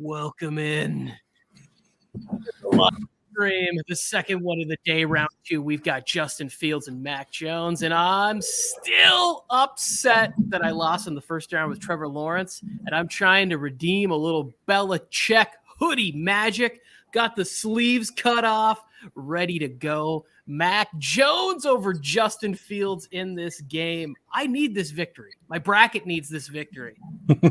Welcome in. Stream, the second one of the day, round 2. We've got Justin Fields and Mac Jones, and I'm still upset that I lost in the first round with Trevor Lawrence, and I'm trying to redeem a little Belichick hoodie magic. Got the sleeves cut off, ready to go. Mac Jones over Justin Fields in this game. I need this victory. My bracket needs this victory.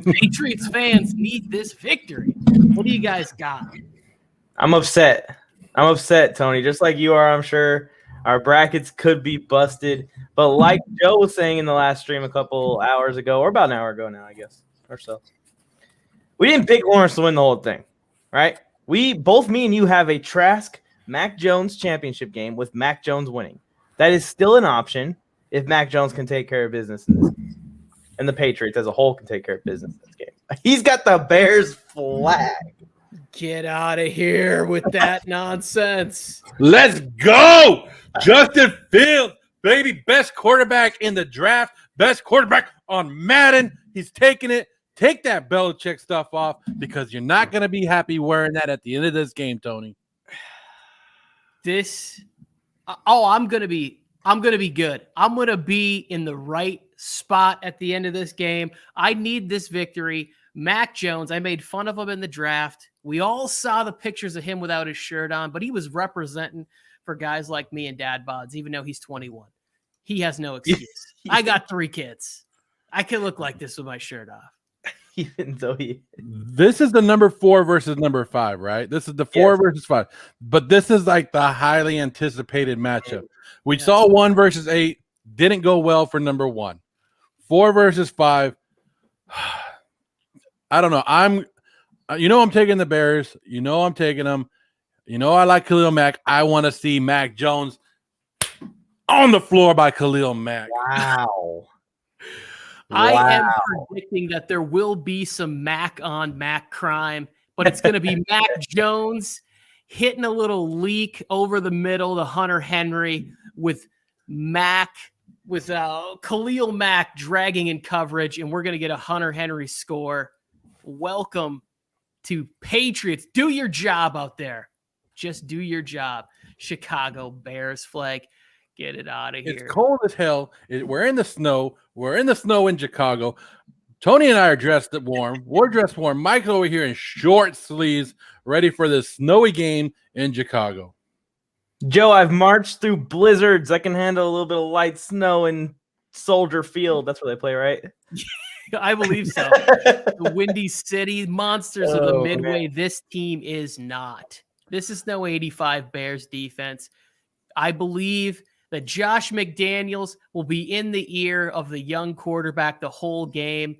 Patriots fans need this victory. What do you guys got? I'm upset. Tony. Just like you are, I'm sure. Our brackets could be busted. But like Joe was saying in the last stream a couple hours ago, or about an hour ago now, I guess, or so, we didn't pick Lawrence to win the whole thing, right? Both me and you have a Trask Mac Jones championship game with Mac Jones winning. That is still an option if Mac Jones can take care of business in this game. And the Patriots as a whole can take care of business in this game. He's got the Bears flag. Get out of here with that nonsense. Let's go. Justin Fields, baby, best quarterback in the draft, best quarterback on Madden. He's taking it. Take that Belichick stuff off because you're not going to be happy wearing that at the end of this game, Tony. I'm going to be good. I'm going to be in the right spot at the end of this game. I need this victory. Mac Jones, I made fun of him in the draft. We all saw the pictures of him without his shirt on, but he was representing for guys like me and Dad Bods, even though he's 21. He has no excuse. I got 3 kids. I can look like this with my shirt off. Even though This is the number 4 versus number 5, right? This is the 4 versus 5. But this is like the highly anticipated matchup. We saw 1 versus 8. Didn't go well for number 1. 4 versus 5. I don't know. I'm taking the Bears. I'm taking them. I like Khalil Mack. I want to see Mac Jones on the floor by Khalil Mack. Wow. I am predicting that there will be some Mac on Mac crime, but it's going to be Mac Jones hitting a little leak over the middle to Hunter Henry with Khalil Mack dragging in coverage, and we're going to get a Hunter Henry score. Welcome to Patriots. Do your job out there. Just do your job. Chicago Bears flag. Get it out of here. It's cold as hell. We're in the snow. We're in the snow in Chicago. Tony and I are dressed warm. We're dressed warm. Mike's over here in short sleeves, ready for this snowy game in Chicago. Joe, I've marched through blizzards. I can handle a little bit of light snow in Soldier Field. That's where they play, right? I believe so. The Windy City Monsters of the Midway. Man. This team is not. This is no 85 Bears defense. I believe that Josh McDaniels will be in the ear of the young quarterback the whole game.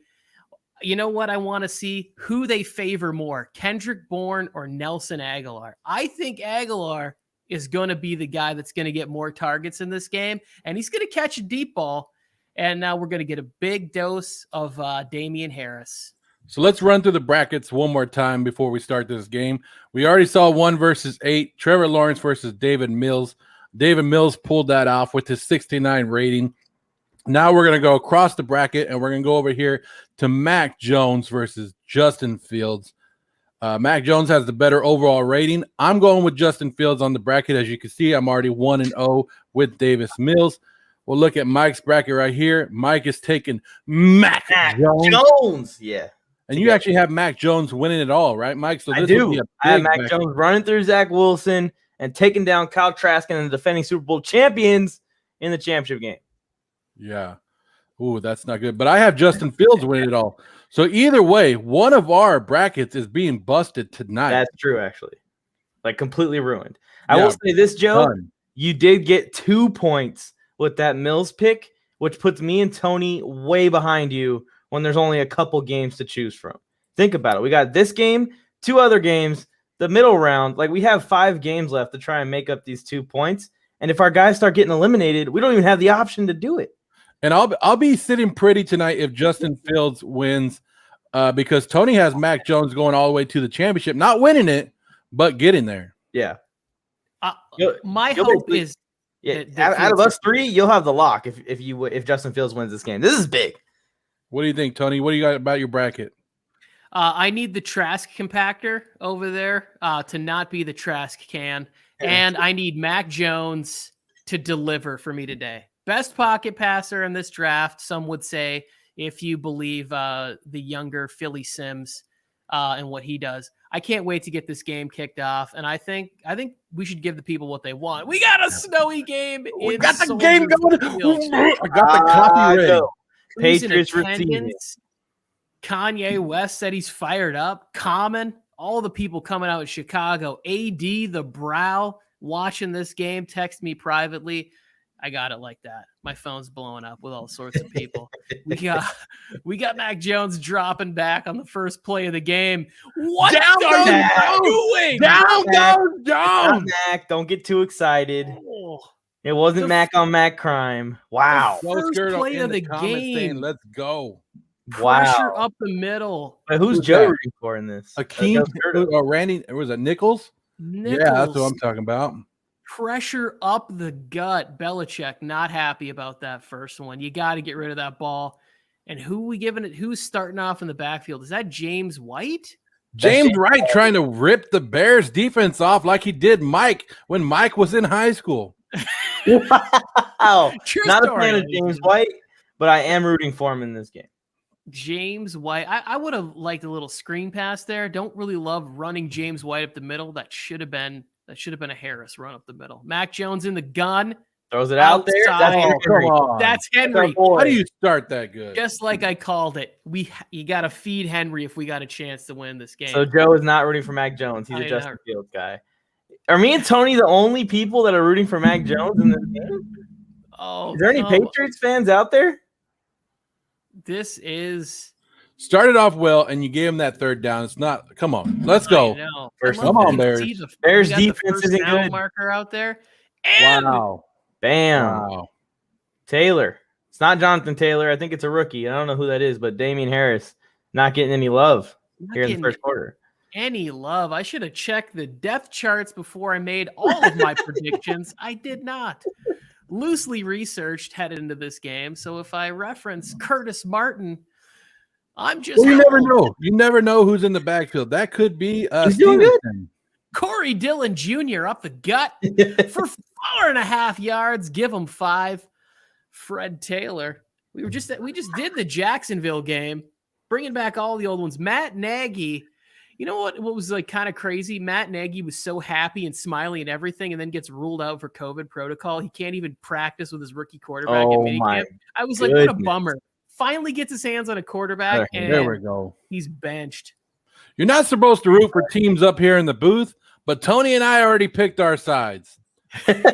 You know what I want to see? Who they favor more, Kendrick Bourne or Nelson Aguilar. I think Aguilar is going to be the guy that's going to get more targets in this game, and he's going to catch a deep ball. And now we're going to get a big dose of Damien Harris. So let's run through the brackets one more time before we start this game. We already saw 1 versus 8, Trevor Lawrence versus David Mills. David Mills pulled that off with his 69 rating. Now we're going to go across the bracket, and we're going to go over here to Mac Jones versus Justin Fields. Mac Jones has the better overall rating. I'm going with Justin Fields on the bracket. As you can see, I'm already 1-0 with Davis Mills. We'll look at Mike's bracket right here. Mike is taking Mac Jones. Yeah. And you actually have Mac Jones winning it all, right, Mike? So I do. I have Mac Jones running through Zach Wilson and taking down Kyle Trask and the defending Super Bowl champions in the championship game. Yeah. Ooh, that's not good. But I have Justin Fields winning it all. So either way, one of our brackets is being busted tonight. That's true, actually. Like completely ruined. I will say this, Joe. Done. You did get 2 points with that Mills pick, which puts me and Tony way behind you when there's only a couple games to choose from. Think about it. We got this game, 2 other games, the middle round. Like, we have 5 games left to try and make up these 2 points. And if our guys start getting eliminated, we don't even have the option to do it. And I'll be sitting pretty tonight if Justin Fields wins because Tony has Mac Jones going all the way to the championship, not winning it, but getting there. Yeah. My hope is out of us 3, you'll have the lock if Justin Fields wins this game. This is big. What do you think, Tony? What do you got about your bracket? I need the Trask compactor over there to not be the Trask can. And I need Mac Jones to deliver for me today. Best pocket passer in this draft, some would say, if you believe the younger Philly Sims and what he does. I can't wait to get this game kicked off. And I think we should give the people what they want. We got a snowy game. We got the game going. I got the copy ready. Patriots receiving. Kanye West said he's fired up. Common, all the people coming out of Chicago. AD, the Brow, watching this game, text me privately. I got it like that. My phone's blowing up with all sorts of people. we got Mac Jones dropping back on the first play of the game. What are you doing? Down. Mac, don't get too excited. It wasn't Mac on Mac crime. Wow. First play of the game. Saying, let's go. Pressure up the middle. But who's Joe rooting for in this? Akeem, Randy, was it Nichols? Yeah, that's what I'm talking about. Pressure up the gut. Belichick not happy about that first one. You got to get rid of that ball. And who we giving it? Who's starting off in the backfield? Is that James White? James White trying to rip the Bears defense off like he did Mike when Mike was in high school. Wow. Not a fan of James White, but I am rooting for him in this game. James White. I would have liked a little screen pass there. Don't really love running James White up the middle. That should have been a Harris run up the middle. Mac Jones in the gun. Throws it out there. That's Henry. How do you start that good? Just like I called it. You got to feed Henry if we got a chance to win this game. So Joe is not rooting for Mac Jones. He's a Justin Fields guy. Are me and Tony the only people that are rooting for Mac Jones in this game? Oh, is there any Patriots fans out there? This is started off well, and you gave him that third down. It's not. Come on, let's go. Come on, Bears. Bears defense isn't good. Marker out there. And wow. Bam. Wow. Taylor. It's not Jonathan Taylor. I think it's a rookie. I don't know who that is, but Damien Harris not getting any love here in the first quarter. Any love. I should have checked the depth charts before I made all of my predictions. I did not. Loosely researched headed into this game. So if I reference Curtis Martin, I'm just you never know. You never know who's in the backfield. That could be Stevenson. Corey Dillon Jr. up the gut for 4.5 yards. Give him 5. Fred Taylor. We just did the Jacksonville game, bringing back all the old ones. Matt Nagy. You know what was like kind of crazy? Matt Nagy was so happy and smiley and everything, and then gets ruled out for COVID protocol. He can't even practice with his rookie quarterback at minicamp. I was like, what a bummer. Finally gets his hands on a quarterback, and there we go. He's benched. You're not supposed to root for teams up here in the booth, but Tony and I already picked our sides. Love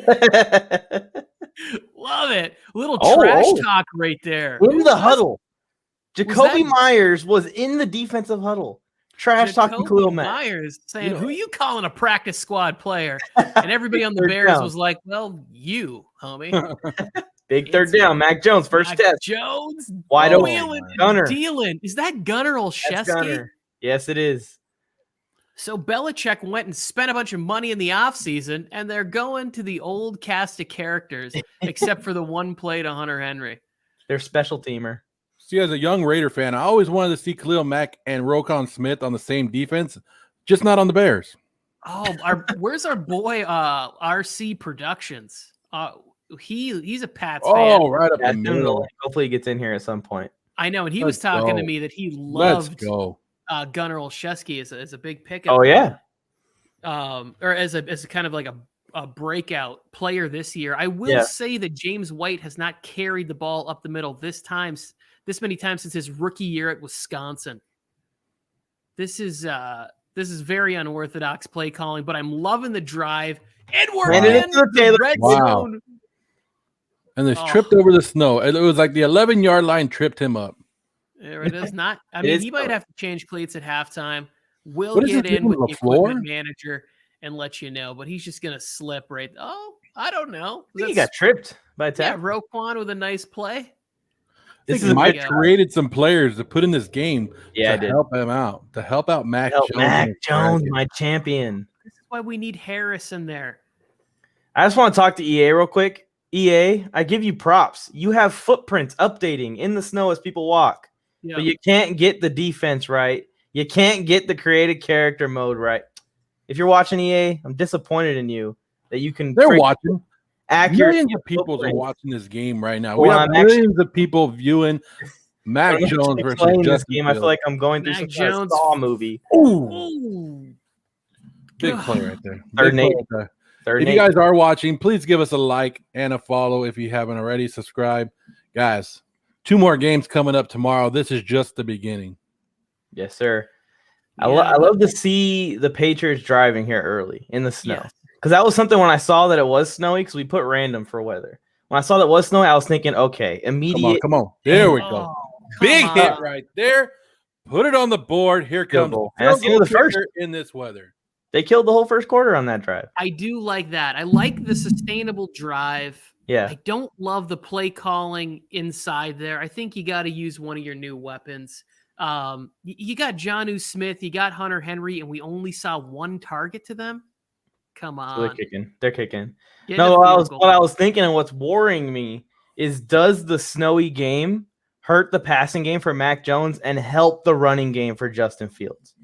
it. Little trash talk right there. In the huddle. Jacoby Myers was in the defensive huddle. Trash talking Khalil Mack. Myers saying, who you calling a practice squad player? And everybody on the Bears was like, well, you, homie. Big third down. Mac Jones, first test. Jones, wide open. Gunner. Dealing. Is that Gunner Olszewski? Yes, it is. So Belichick went and spent a bunch of money in the offseason, and they're going to the old cast of characters, except for the one play to Hunter Henry. They're special teamer. See, as a young Raider fan, I always wanted to see Khalil Mack and Roquan Smith on the same defense, just not on the Bears. Oh, where's our boy RC Productions? He's a Pats fan. Oh, right up the middle. Hopefully he gets in here at some point. I know, and he was talking to me that he loved Gunnar Olszewski as a big pickup. Oh yeah, or as a kind of like a breakout player this year. I will say that James White has not carried the ball up the middle this many times since his rookie year at Wisconsin. This is very unorthodox play calling, but I'm loving the drive. And we're in the red zone. And they tripped over the snow. It was like the 11-yard line tripped him up. There it is. Not. I mean, he might have to change cleats at halftime. We'll get in with the equipment manager and let you know. But he's just gonna slip right. Oh, I don't know. I think he got tripped by a tap. Yeah, Roquan with a nice play. Mike created some players to put in this game to help him out, to help out Mac Jones. Mac Jones, my champion. This is why we need Harris in there. I just want to talk to EA real quick. EA, I give you props. You have footprints updating in the snow as people walk, but you can't get the defense right. You can't get the created character mode right. If you're watching EA, I'm disappointed in you that you can. They're watching. Accurate. Millions of people are watching this game right now. Well, We have I'm millions of people viewing Mac Jones versus playing this Justin game. I Fields. feel like I'm going through Mac some kind of Jones. Saw movie. Ooh. Big play right there. Third and Big 8. play right there. Third If and you 8. guys are watching, please give us a like and a follow if you haven't already. Subscribe. Guys, 2 more games coming up tomorrow. This is just the beginning. Yes, sir. Yeah. I love to see the Patriots driving here early in the snow. Yes. Because that was something when I saw that it was snowy, because we put random for weather. When I saw that it was snowy, I was thinking, okay, immediate. Come on. There we go. Oh, Big come hit on. right there. Put it on the board. Here comes goal. And that's the end of the first. in this weather. They killed the whole first quarter on that drive. I do like that. I like the sustainable drive. Yeah. I don't love the play calling inside there. I think you got to use one of your new weapons. You got Jonnu Smith, you got Hunter Henry, and we only saw 1 target to them. Come on. So they're kicking. Get No, a field goal. what I was thinking and what's worrying me is, does the snowy game hurt the passing game for Mac Jones and help the running game for Justin Fields?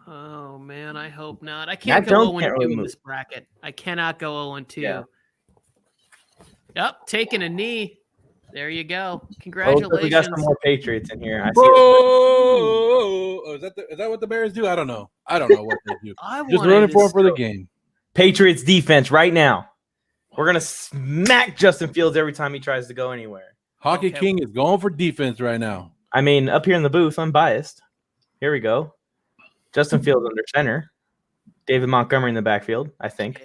Oh, man, I hope not. I can't Mac go Jones 0-2 can't really in move. this bracket. I cannot go 0-2. Yeah. Yep, taking a knee. There you go. Oh, Congratulations. we got some more Patriots in here. I see. Oh, is that what the Bears do? I don't know. I don't know what they do. Just wanted running to for the game. Patriots defense right now. We're going to smack Justin Fields every time he tries to go anywhere. Hockey Okay. King is going for defense right now. I mean, up here in the booth, I'm biased. Here we go. Justin Fields under center. David Montgomery in the backfield, I think.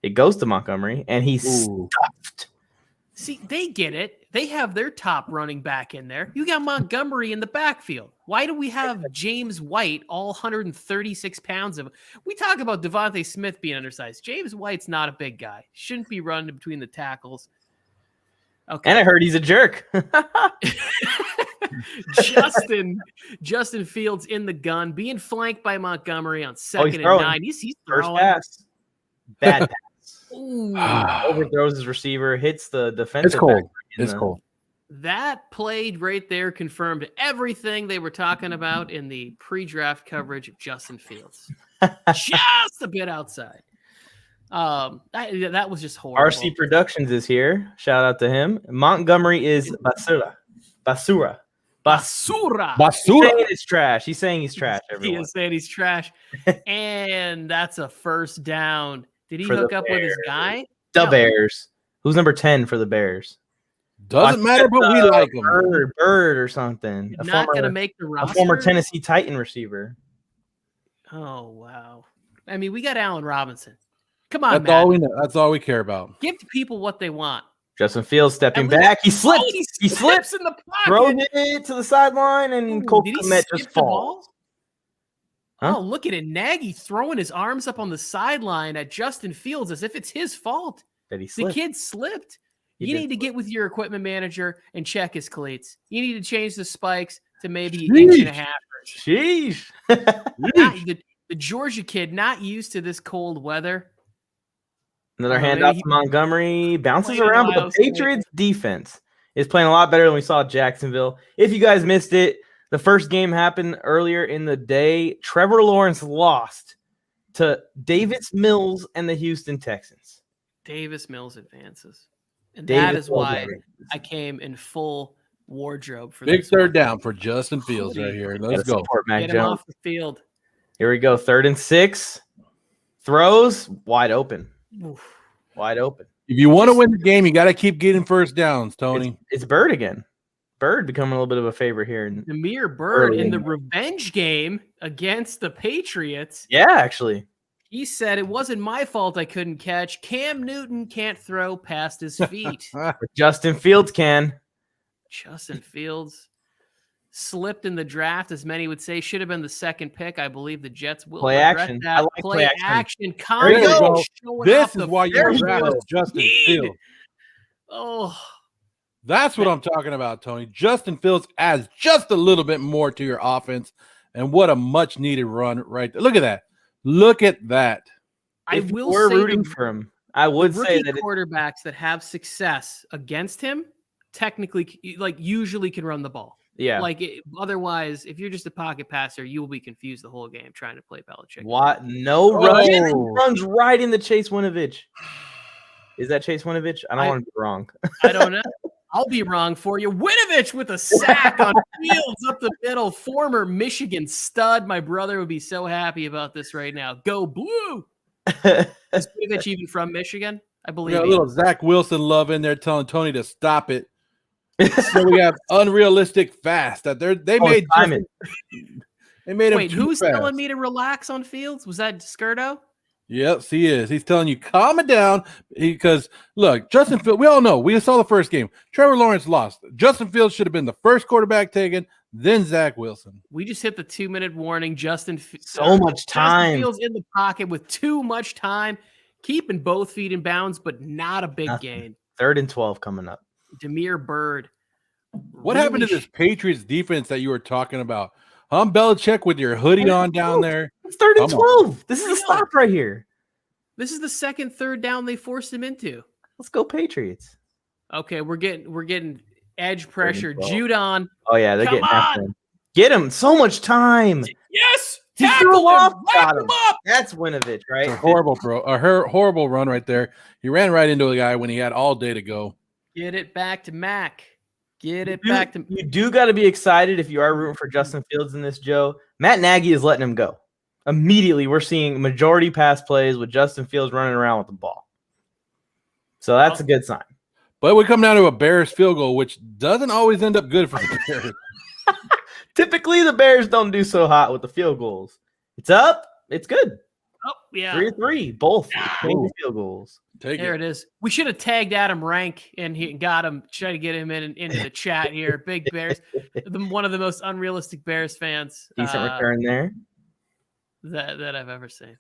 It goes to Montgomery, and he's stuffed. See, they get it. They have their top running back in there. You got Montgomery in the backfield. Why do we have James White, all 136 pounds of? We talk about Devontae Smith being undersized. James White's not a big guy. Shouldn't be running between the tackles. Okay. And I heard he's a jerk. Justin Fields in the gun, being flanked by Montgomery on 2nd and throwing. 9. He's First throwing. pass. Bad pass. Ooh. Overthrows his receiver, hits the defensive. It's cold. back in It's the- cold. That played right there confirmed everything they were talking about in the pre-draft coverage of Justin Fields. Just a bit outside. That was just horrible. RC Productions is here. Shout out to him. Montgomery is basura. Basura. He's saying it's trash. He's saying he's trash, He everyone. is saying he's trash. And that's a first down. Did he For the hook up with his guy? The No. Bears. Who's number 10 for the Bears? Doesn't matter, but we like him. Bird or something. He's not going to make the a roster. former Tennessee Titan receiver. Oh, wow. I mean, we got Allen Robinson. Come on, That's all man. we know. That's all we care about. Give the people what they want. Justin Fields stepping At least- back. He slipped. Oh, He slips. in the pocket. Throws it to the sideline, and Ooh, Cole did he Kmet skip just the falls. ball? Huh? Oh, look at it. Nagy throwing his arms up on the sideline at Justin Fields as if it's his fault. Did he The slip? kid slipped. He You did need to slip. get with your equipment manager and check his cleats. You need to change the spikes to maybe Sheesh. inch and a half. Sheesh. The Georgia kid not used to this cold weather. Another Maybe handoff he- to Montgomery. Bounces Playing around, but Ohio the State. Patriots defense is playing a lot better than we saw at Jacksonville. If you guys missed it, the first game happened earlier in the day. Trevor Lawrence lost to Davis Mills and the Houston Texans. Davis Mills advances. And Davis that is Mills why advances. I came in full wardrobe for Big this third one. down for Justin Fields right here. Let's Gotta go. support Mac Get him Jones. off the field. Here we go. 3rd and 6. Throws wide open. Oof. Wide open. If you want to win the game, you got to keep getting first downs, Tony. It's Bird again. Bird becoming a little bit of a favorite here. Namir Bird Early in in the the- revenge game against the Patriots. Yeah, actually. He said, it wasn't my fault I couldn't catch. Cam Newton can't throw past his feet. But Justin Fields can. Justin Fields slipped in the draft, as many would say. Should have been the 2nd pick. I believe the Jets will Play regret action. that. I like play action. action. There you Combo go. showing This off is the why you first drafted Justin speed. Fields. Oh, That's what I'm talking about, Tony. Justin Fields adds just a little bit more to your offense, and what a much needed run right there. Look at that. Look at that. I If will we're say rooting the for him. I would say rookie that quarterbacks that have success against him technically, like, usually can run the ball. Yeah. Otherwise, if you're just a pocket passer, you will be confused the whole game trying to play Belichick. What? No runs right into Chase Winovich. Is that Chase Winovich? I don't want to be wrong. I don't know. I'll be wrong for you. Winovich with a sack on Fields up the middle. Former Michigan stud. My brother would be so happy about this right now. Go Blue. Is Winovich even from Michigan? I believe. We got a little Zach Wilson love in there telling Tony to stop it. So we have unrealistic fast that they made him. Wait, who's telling me to relax on Fields? Was that Skirto? Yes, he is. He's telling you calm it down because look, Justin Fields. We all know. We saw the first game. Trevor Lawrence lost. Justin Fields should have been the first quarterback taken, then Zach Wilson. We just hit the 2-minute warning. Justin much time. Justin Fields in the pocket with too much time, keeping both feet in bounds, but not a big gain. 3rd and 12 coming up. Demir Bird. What happened to this Patriots defense that you were talking about? Belichick with your hoodie on down there. It's 3rd and 12. This is a stop right here. This is the second 3rd down they forced him into. Let's go Patriots. Okay, we're getting edge pressure. Judon. Oh yeah, they're getting after him. Get him. So much time. Yes. He threw off. Got him. That's Winovich, right? Horrible run right there. He ran right into a guy when he had all day to go. Get it back to Mac. You do got to be excited if you are rooting for Justin Fields in this, Joe. Matt Nagy is letting him go. Immediately, we're seeing majority pass plays with Justin Fields running around with the ball. So that's a good sign. But we come down to a Bears field goal, which doesn't always end up good for the Bears. Typically, the Bears don't do so hot with the field goals. It's up. It's good. Oh, yeah. 3-3, both field goals. There it is. We should have tagged Adam Rank and he got him, tried to get him into the chat here. Big Bears, one of the most unrealistic Bears fans. Decent return there. That I've ever seen.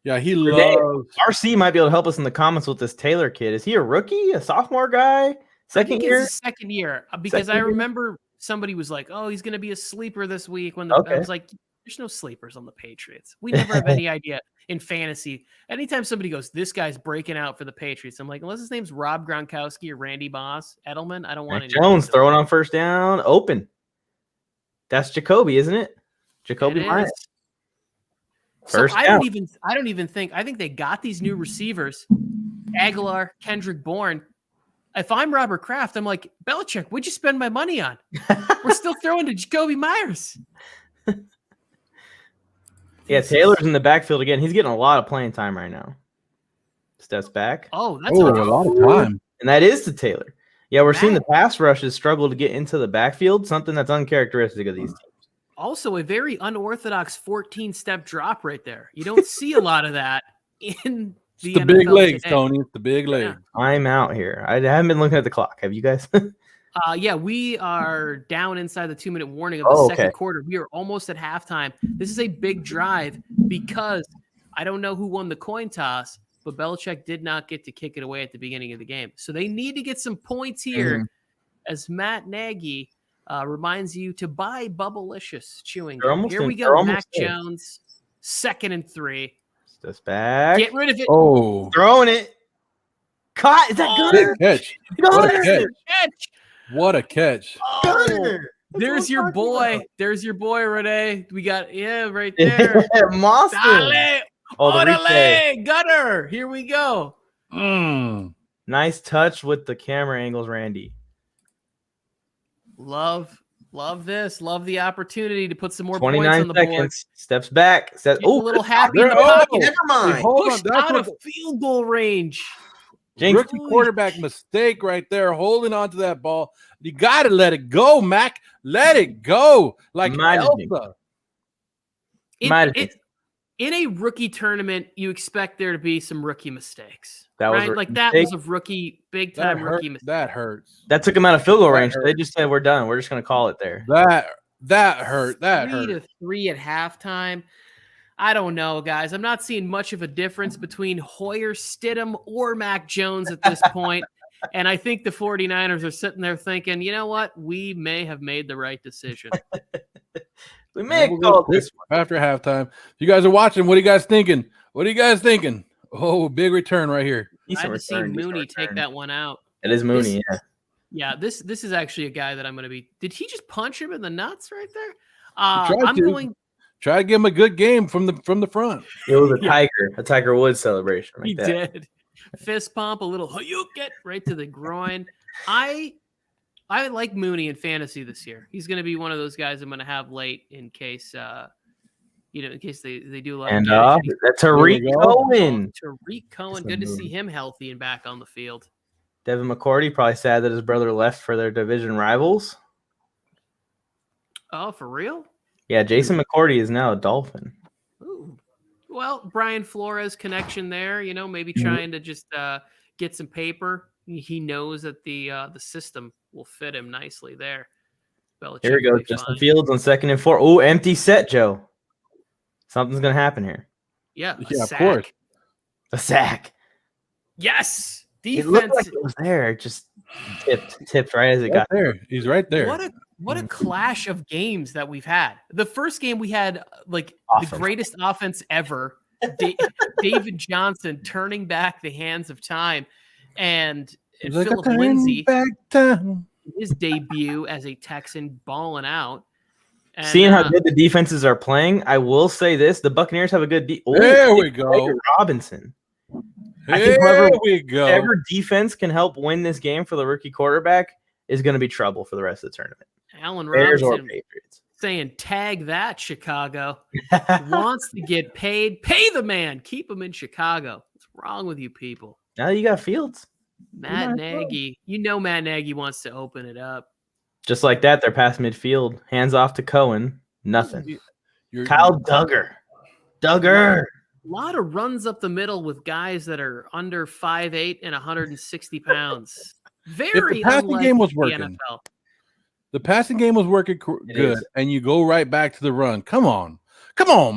Yeah, he loves. RC might be able to help us in the comments with this Taylor kid. Is he a rookie, a sophomore guy, second year? Second year, because I remember somebody was like, "Oh, he's going to be a sleeper this week." I was like, "There's no sleepers on the Patriots. We never have any idea in fantasy. Anytime somebody goes, this guy's breaking out for the Patriots, I'm like, unless his name's Rob Gronkowski or Randy Moss, Edelman, I don't want any. Jones throwing on first down, open. That's Jacoby, isn't it? Jacoby Myers. First down. I don't even think. I think they got these new receivers, Aguilar, Kendrick Bourne. If I'm Robert Kraft, I'm like, Belichick, what'd you spend my money on? We're still throwing to Jacoby Myers. Yeah, Taylor's in the backfield again. He's getting a lot of playing time right now. Steps back. Oh, that's a lot of time. And that is to Taylor. Yeah, we're seeing the pass rushes struggle to get into the backfield, something that's uncharacteristic of these teams. Also, a very unorthodox 14-step drop right there. You don't see a lot of that in the NFL big legs, today. Tony. It's the big legs. I'm out here. I haven't been looking at the clock. Have you guys? Yeah, we are down inside the 2-minute warning of the second quarter. We are almost at halftime. This is a big drive because I don't know who won the coin toss, but Belichick did not get to kick it away at the beginning of the game. So they need to get some points here as Matt Nagy reminds you to buy Bubblicious chewing gum. Here we go, Mac Jones, 2nd and 3. Steps back. Get rid of it. Oh. Throwing it. Caught. Is that good? Catch. What a catch. What a catch. Oh, there's your boy. There's your boy, Renee. We got, right there. Monster. Dale. Orale. Gutter. Here we go. Nice touch with the camera angles, Randy. Love this. Love the opportunity to put some more points on the board. Steps back. Says, a little happy in the pocket. Never mind. Pushed out of field goal range. Rookie quarterback mistake right there, holding on to that ball. You got to let it go, Mac. Let it go. Like Elsa. In a rookie tournament, you expect there to be some rookie mistakes. That was a rookie, big-time rookie mistake. That hurts. That took him out of field goal range. They just said, we're done. We're just going to call it there. That hurt. 3-3 at halftime. I don't know, guys. I'm not seeing much of a difference between Hoyer, Stidham, or Mac Jones at this point. And I think the 49ers are sitting there thinking, you know what? We may have made the right decision. We may have called this one. After halftime. You guys are watching. What are you guys thinking? Oh, big return right here. I haven't seen Mooney take that one out. It is Mooney, Yeah, this is actually a guy that I'm going to be. Did he just punch him in the nuts right there? Try to give him a good game from the front. It was a Tiger Woods celebration. Like he did. Fist pump, a little get right to the groin. I like Mooney in fantasy this year. He's going to be one of those guys I'm going to have late in case in case they do a lot and of damage. that's Tariq Cohen. Tariq Cohen, good to see him healthy and back on the field. Devin McCourty, probably sad that his brother left for their division rivals. Oh, for real? Yeah, Jason McCourty is now a Dolphin. Ooh. Well, Brian Flores connection there, maybe trying to just get some paper. He knows that the system will fit him nicely there. Belichick. Here we go. Justin Fields on 2nd and 4. Oh, empty set, Joe. Something's going to happen here. Yeah, of course. A sack. Yes. Defense. It looked like it was there. It just tipped right as it got there. He's right there. What a clash of games that we've had. The first game we had the greatest offense ever. David Johnson turning back the hands of time, and Philip Lindsay his debut as a Texan balling out. And, seeing how good the defenses are playing, I will say this: the Buccaneers have a good. There we go, Robinson. I think whoever defense can help win this game for the rookie quarterback is going to be trouble for the rest of the tournament. Allen Bears Robinson or Patriots saying, "Tag that, Chicago wants to get paid. Pay the man. Keep him in Chicago." What's wrong with you people? Now you got Fields. Matt Nagy. Matt Nagy wants to open it up. Just like that, they're past midfield. Hands off to Cohen. Nothing. Kyle Duggar. A lot of runs up the middle with guys that are under 5'8" and 160 pounds. Very passing game was working. The NFL. The passing game was working good, and you go right back to the run. Come on,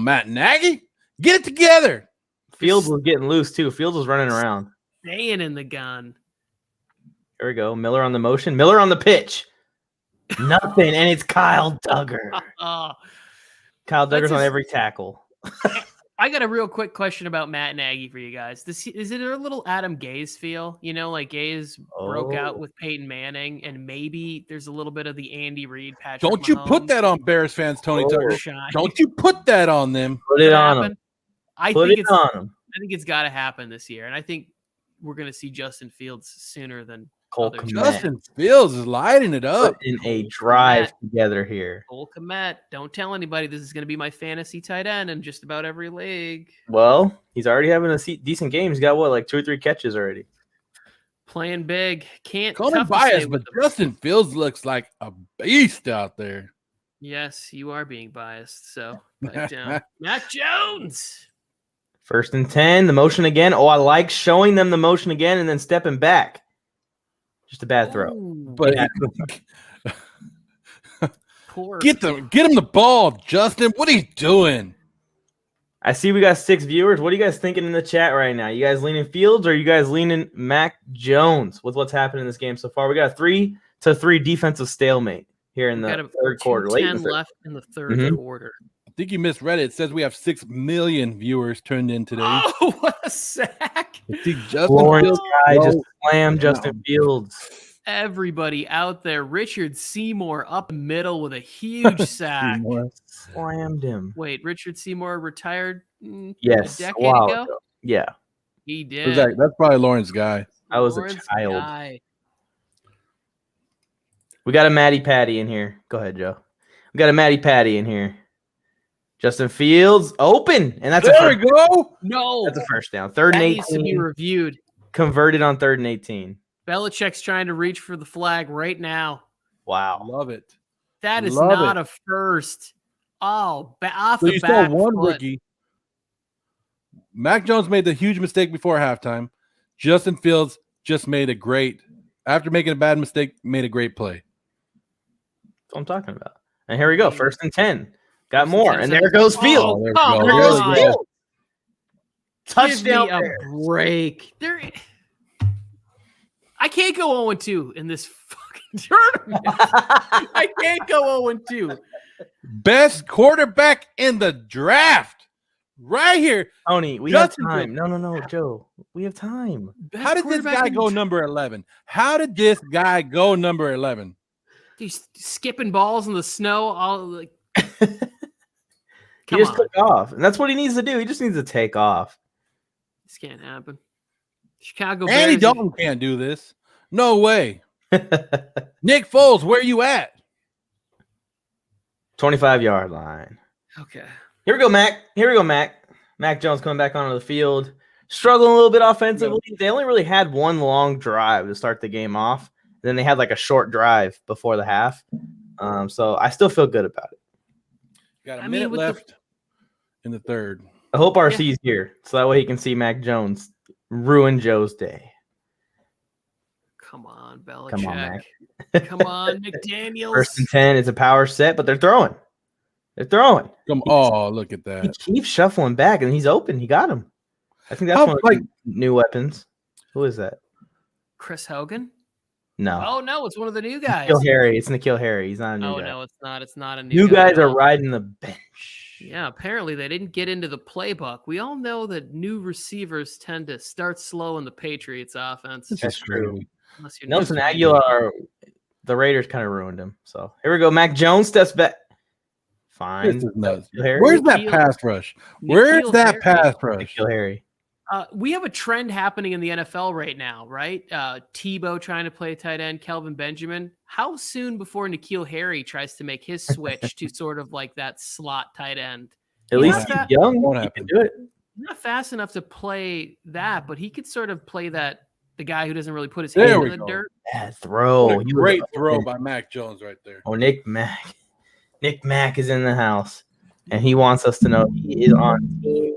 Matt Nagy, get it together. Fields was getting loose too. Fields was running around, staying in the gun. There we go. Miller on the motion. Miller on the pitch. Nothing, and it's Kyle Duggar. Kyle Duggar's on every tackle. I got a real quick question about Matt Nagy for you guys. Is it a little Adam Gase feel? Like Gase broke out with Peyton Manning, and maybe there's a little bit of the Andy Reid, Patrick Don't you Mahomes put that on Bears fans, Tony Tucker. shine. Don't you put that on them. Put it on them. I think it's got to happen this year, and I think we're going to see Justin Fields sooner than Cole others. Kmet. Justin Fields is lighting it up. In a drive together here. Cole Kmet. Don't tell anybody this is going to be my fantasy tight end in just about every league. Well, he's already having a decent game. He's got 2 or 3 catches already. Playing big. Can't call me biased, but Justin Fields looks like a beast out there. Yes, you are being biased. So back down. Mac Jones. 1st and 10. The motion again. Oh, I like showing them the motion again and then stepping back. Just a bad throw. But get him the ball, Justin. What are you doing? I see we got 6 viewers. What are you guys thinking in the chat right now? You guys leaning Fields or are you guys leaning Mac Jones with what's happened in this game so far? We got a 3-3 defensive stalemate here in the third quarter. Late left in the third quarter. I think you misread it. It says we have 6 million viewers tuned in today. Oh, what a sack. Lawrence guy just slammed Justin Fields. Everybody out there. Richard Seymour up the middle with a huge sack. Slammed him. Wait, Richard Seymour retired yes, a decade ago? Yeah. He did. That's probably Lawrence guy. I was a child. We got a Matty Patty in here. Go ahead, Joe. We got a Matty Patty in here. Justin Fields open, and that's there we go. No, that's a first down. 3rd and 18. Needs to be reviewed. Converted on 3rd and 18. Belichick's trying to reach for the flag right now. Wow, love it. That is not a first. Oh, off the back. You saw one rookie. Mac Jones made the huge mistake before halftime. Justin Fields just made after making a bad mistake, made a great play. That's what I'm talking about. And here we go. 1st and 10. Got more, and there goes Fields. There goes Fields. Touchdown! Give me a break. I can't go 0-2 in this fucking tournament. I can't go 0-2. Best quarterback in the draft. Right here. Tony, we Justin have time. Fields. No, Joe. We have time. Best How did this quarterback guy in- go number 11? How did this guy go number 11? He's skipping balls in the snow. All like, He come just on, took off. And that's what he needs to do. He just needs to take off. this can't happen. Chicago Andy Bears. Dalton can't do this. No way. Nick Foles, where you at? 25-yard line. Okay. Here we go, Mac. Mac Jones coming back onto the field. Struggling a little bit offensively. They only really had one long drive to start the game off. Then they had like a short drive before the half. So I still feel good about it. Got a I mean, minute with left in the third. I hope RC's here so that way he can see Mac Jones ruin Joe's day. Come on, Belichick. Come on, Mac. Come on, McDaniels. 1st and 10. It's a power set, but they're throwing. Oh, look at He that. keeps shuffling back, and he's open. He got him. I think that's How, one of like- the new weapons. Who is that? Chris Hogan. No. Oh no, it's one of the new guys. Nikhil Harry. It's Nikhil Harry. He's not a new Oh guy. no, it's not. It's not a New guy guys at are all. riding the bench. Yeah, apparently they didn't get into the playbook. We all know that new receivers tend to start slow in the Patriots offense. This That's is true. crazy. Unless you're Nelson Nick Foles. Aguilar, the Raiders kind of ruined him. So here we go. Mac Jones steps back. Fine. This is nuts. Nikhil Harry. Where's that Nikhil- pass rush? Where's Nikhil that Harry. pass rush? Nikhil Harry. We have a trend happening in the NFL right now, right? Tebow trying to play tight end, Kelvin Benjamin. How soon before Nikhil Harry tries to make his switch to sort of like that slot tight end? At He's least not he's that- young. Won't He happen. can do it. Not fast enough to play that, but he could sort of play that the guy who doesn't really put his There hand we in the go. dirt. Bad throw. What a He was great up throw there. by Mac Jones right there. Oh, Nick Mack. Nick Mack is in the house, and he wants us to know he is on Team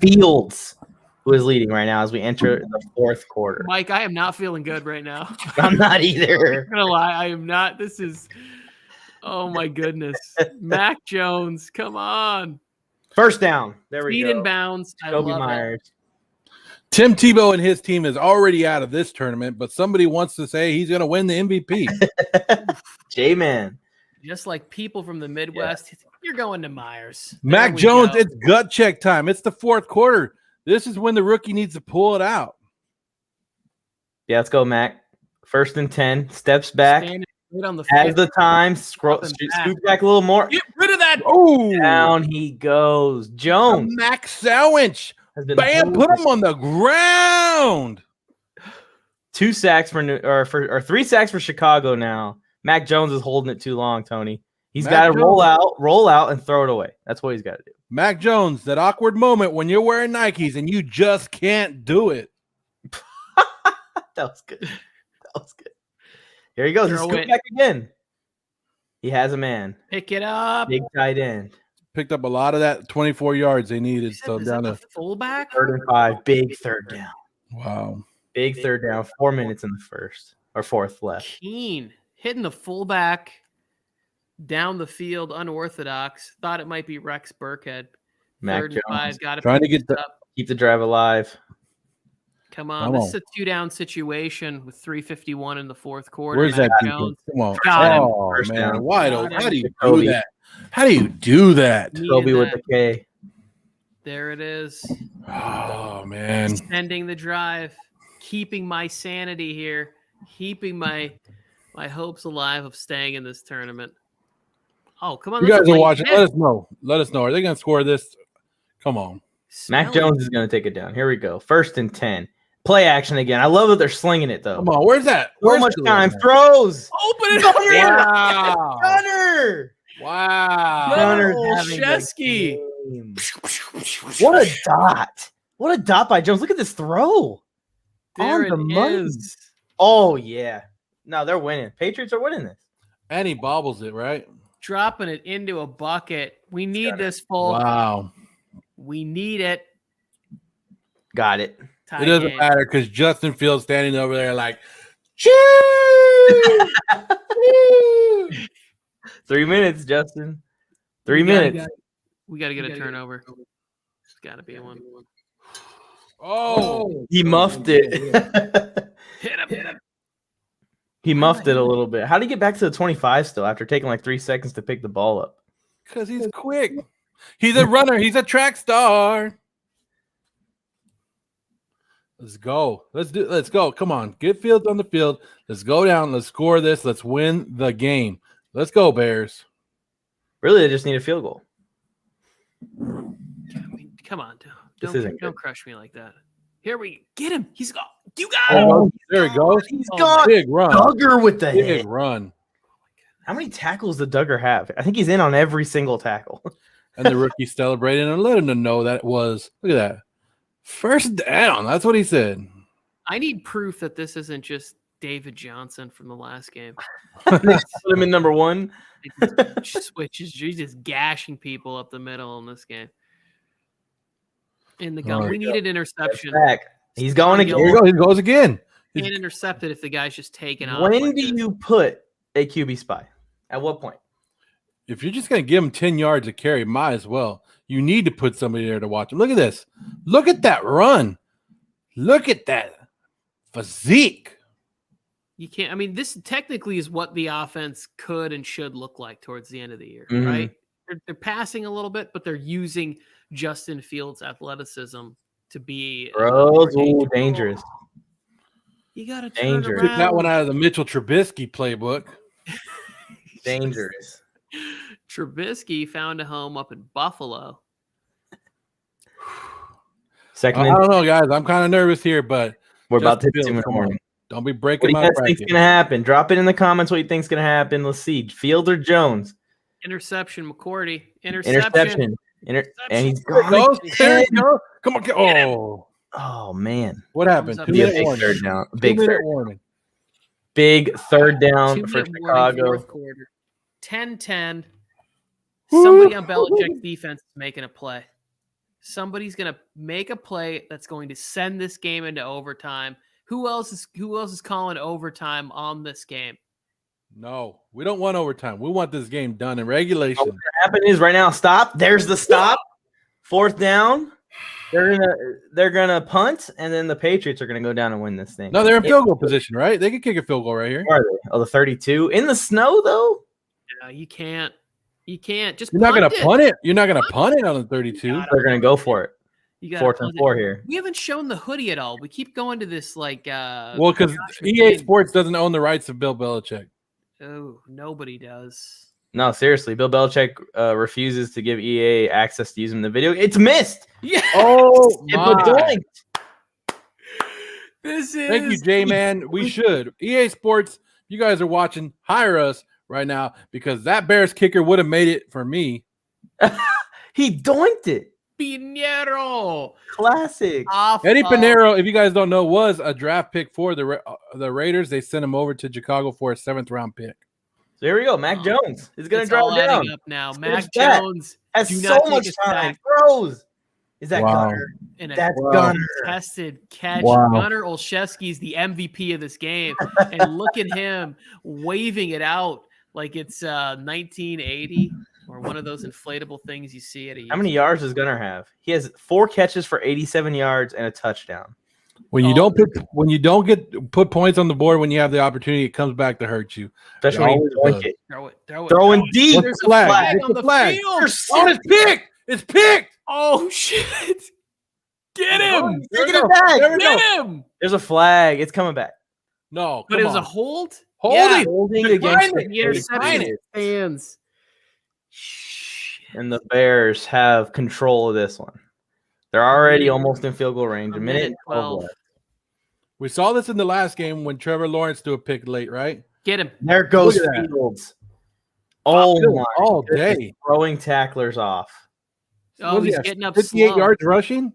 Fields, who is leading right now as we enter the 4th quarter. Mike, I am not feeling good right now. I'm not I'm either. gonna lie, I am not. This is, oh my goodness, Mac Jones, come on, First down. There we speed go. and bounds. I Kobe love it. Myers. Tim Tebow and his team is already out of this tournament, but somebody wants to say he's going to win the MVP. J-Man. Just like people from the Midwest, you're going to Myers. There Mac we Jones, go. it's gut check time. It's the 4th quarter. This is when the rookie needs to pull it out. Yeah, let's go, Mac. 1st and 10. Steps back. Standing right on the Has 50. the time. Scroll, Up and back. scoot back a little more. Get rid of that. Oh, Down he goes. Jones Mac sandwich. has been Bam, put holding him on the ground. 2 sacks or 3 sacks for Chicago now. Mac Jones is holding it too long, Tony. He's Mac got to Jones- roll out, and throw it away. That's what he's got to do. Mac Jones, that awkward moment when you're wearing Nikes and you just can't do it. That was good. That was good. Here he goes. He's Throw scoot it. back again. He has a man. Pick it up. Big tight end. Picked up a lot of that 24 yards they needed. You said So this down is a to fullback. 3rd and 5. Big 3rd down. wow. Big 3rd down. 4 minutes in the 1st or 4th left. Keen hitting the fullback down the field, unorthodox. Thought it might be Rex Burkhead. Mac 3rd and 5. Jones Got to trying to get the- up. keep the drive alive. Come on, Come this on. is a 2-down situation with 3:51 in the 4th quarter. Where's Mac that? Jones? Come on. Got him. Oh, First man. down. Wide Got open. him. How do you do Kobe. that? How do you do that? Needed Kobe with that. the K. There it is. Oh, man. Extending the drive, keeping my sanity here, keeping my hopes alive of staying in this tournament. Oh, come on. You that's guys a are late watching. hit. Let us know. Let us know. Are they going to score this? Come on. Mac Smelly. Jones is going to take it down. Here we go. 1st and 10. Play action again. I love that they're slinging it, though. Come on. Where's that? So Where's much the- time. Throws. Open it up here. Wow. Gunner. Wow. Gunner's Oh, having a Shesky. game. What a dot. What a dot by Jones. Look at this throw. There On the it money. is. Oh, yeah. No, they're winning. Patriots are winning this. And he bobbles it, right? Dropping it into a bucket. We need got it. this, Folk. Wow. We need it. Got it. Tie It doesn't game. matter because Justin Fields standing over there like, 3 minutes, Justin. 3 We gotta minutes. get- We got to get a turnover. It's got to be one. oh, He muffed it. Hit him. Hit him. He muffed it a little bit. How did he get back to the 25 still after taking like 3 seconds to pick the ball up? because he's quick. He's a runner. He's a track star. Let's go. Let's go. Come on. Get Fields on the field. Let's go down. Let's score this. Let's win the game. Let's go, Bears. Really, they just need a field goal. Come on, don't crush me like that. Here we get him. He's gone. You got him. Oh, there he goes. He's gone. Big run. Duggar with the Big hit. run. How many tackles did Duggar have? I think he's in on every single tackle. And the rookie celebrated and let him know that it was. Look at that. First down. That's what he said. I need proof that this isn't just David Johnson from the last game. Put him in number 1. Switches. He's just gashing people up the middle in this game. In the gun. We need an interception. Back. He's going again. Here he goes again. Can't intercept it if the guy's just taking off. When do you put a QB spy? At what point? If you're just going to give him 10 yards to carry, might as well. You need to put somebody there to watch him. Look at this. Look at that run. Look at that physique. You can't. I mean, this technically is what the offense could and should look like towards the end of the year, Mhm. right? They're passing a little bit, but they're using Justin Fields' athleticism to be dangerous. You got to Dangerous. Took that one out of the Mitchell Trubisky playbook. Dangerous. Trubisky found a home up in Buffalo. Second. I don't know, guys. I'm kind of nervous here, but We're about to Fields, hit 2 in the morning. don't be What breaking do you my guys think bracket. is going to happen? Drop it in the comments what you think is going to happen. Let's see. Fields or Jones? Interception, McCourty. Interception. And he's There gone it goes. There again. it goes. Come on. Oh, Oh, man. what happened? Thumbs up. 2 Be a minute big warning. third down. 2 Big minute third. warning. Big third down 2 for minute warning, Chicago. fourth quarter. 10-10. Somebody on Belichick's defense is making a play. Somebody's going to make a play that's going to send this game into overtime. Who else is calling overtime on this game? No, we don't want overtime. We want this game done in regulation. What's happening is right now. Stop. There's the stop. 4th down. They're gonna punt, and then the Patriots are gonna go down and win this thing. No, they're in field goal position, right? They can kick a field goal right here. Where are they? Oh, the 32 in the snow though. Yeah, you can't. You can't. Just You're not going punt to punt it. You're not going to punt it on the 32. They're gonna go for it. You got 4th and 4 here. We haven't shown the hoodie at all. We keep going to this like. Well, because Josh EA McCain. Sports doesn't own the rights of Bill Belichick. Oh, nobody does. No, seriously, Bill Belichick refuses to give EA access to using the video. It's missed. Yeah. Oh, It's my. doinked. This is. Thank you, J-Man. We should. EA Sports, you guys are watching, hire us right now because that Bears kicker would have made it for me. He doinked it. Pinheiro. Classic. Eddie Pinheiro, if you guys don't know, was a draft pick for the Raiders. They sent him over to Chicago for a 7th-round pick. So here we go. Mac Jones is going to It's drop all down. adding up now. It's Mac that. Jones Has do so not take much us time. back. Throws. Is that Wow. Gunner? in a That's Wow. Gunner. contested catch. Wow. Gunnar Olszewski is the MVP of this game. And look at him waving it out like it's 1980 or one of those inflatable things you see at a How many yards does Gunner have? He has 4 catches for 87 yards and a touchdown. When you Oh. don't get put points on the board when you have the opportunity, it comes back to hurt you. Especially when you always doink does. it. Throw it. Throwing deep. There's a flag? flag Get on the the flag. field. Oh, it's picked! It's picked! Oh, shit. Get him. Taking There it we back. There we go. Get him. There's a flag. It's coming back. No, But come it was on. a hold? Holding. Holding Decline against it. The interception Decline it. fans. And the Bears have control of this one. They're already almost in field goal range. A minute and 12 left. We saw this in the last game when Trevor Lawrence threw a pick late, right? Get him. There goes Look at that. Fields. Oh, my all goodness. day. Throwing tacklers off. Oh, What is he he's at? getting up 58 slow. yards rushing?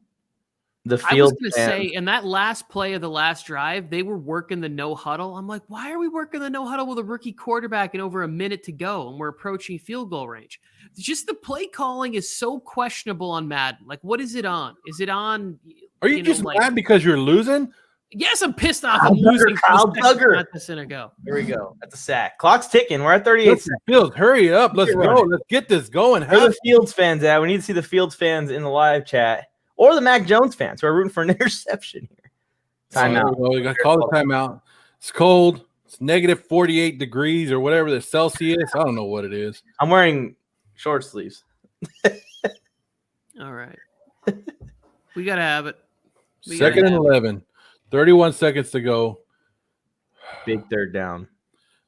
The I was field going to say, in that last play of the last drive, they were working the no huddle. I'm like, why are we working the no huddle with a rookie quarterback and over a minute to go and we're approaching field goal range? Just the play calling is so questionable on Madden. Like, what is it on? Is it on? Are you know, just like- mad because you're losing? Yes, I'm pissed off. Kyle I'm losing. Duggar, Kyle Duggar. Not this in a go. Here we go. That's a sack. Clock's ticking. We're at 38 Listen, Fields, hurry up. Let's You're go. right. Let's get this going. Where are the Fields fans at? We need to see the Fields fans in the live chat or the Mac Jones fans who are rooting for an interception here. Timeout. We got to call the timeout. It's cold. It's negative 48 degrees or whatever the Celsius. I don't know what it is. I'm wearing short sleeves. All right. We got to have it. Second and 11. 31 seconds to go. Big third down.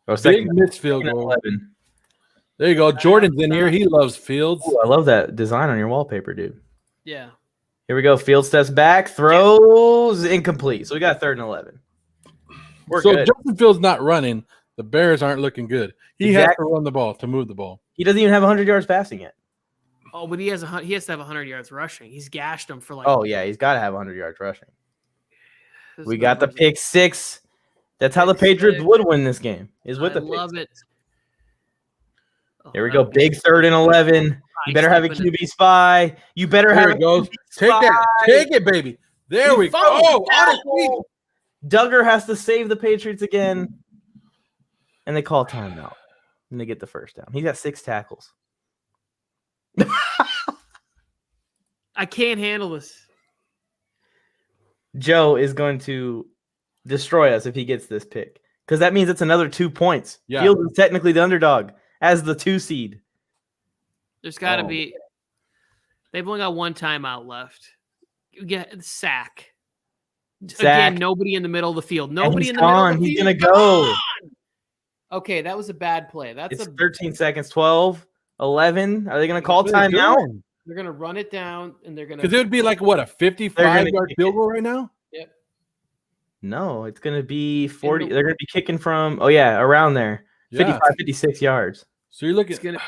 Oh, Big second missed field goal. 11. There you go. Jordan's in here. He loves Fields. Ooh, I love that design on your wallpaper, dude. Yeah. Here we go. Field steps back, throws incomplete. So we got 3rd and 11. We're So good. Justin Fields not running. The Bears aren't looking good. He has Exactly. to run the ball to move the ball. He doesn't even have 100 yards passing yet. Oh, but he has to have 100 yards rushing. He's gashed him for like. Oh, yeah. He's got to have 100 yards rushing. This We got the number's- pick 6. That's how the Pick Patriots 6. would win this game, is with I the pick love 6. it. Oh, Here we that go. would be- Big 3rd and 11. You Nice better have a stepping in. QB spy. You better There have it a goes. QB Take that. spy. Take it, baby. There we go. fumbled Oh, on his tackle. feet. Duggar has to save the Patriots again. And they call timeout. And they get the first down. He's got 6 tackles. I can't handle this. Joe is going to destroy us if he gets this pick. Because that means it's another 2 points. Yeah. Fields is technically the underdog as the 2 seed. There's got to Oh. be. They've only got one timeout left. You get sack. Sack. Again, nobody in the middle of the field. And Nobody he's in the middle gone. of the He's field. going to go. Okay, that was a bad play. That's It's a. 13 seconds, 12, 11. Are they going to call What are they timeout? doing? They're gonna run it down, and they're gonna. Because it would be like, what, a 55-yard kick field it. goal right now? Yep. No, it's going to be 40. the- They're going to be kicking from, around there. Yeah. 55, 56 yards. So you're looking. It's gonna-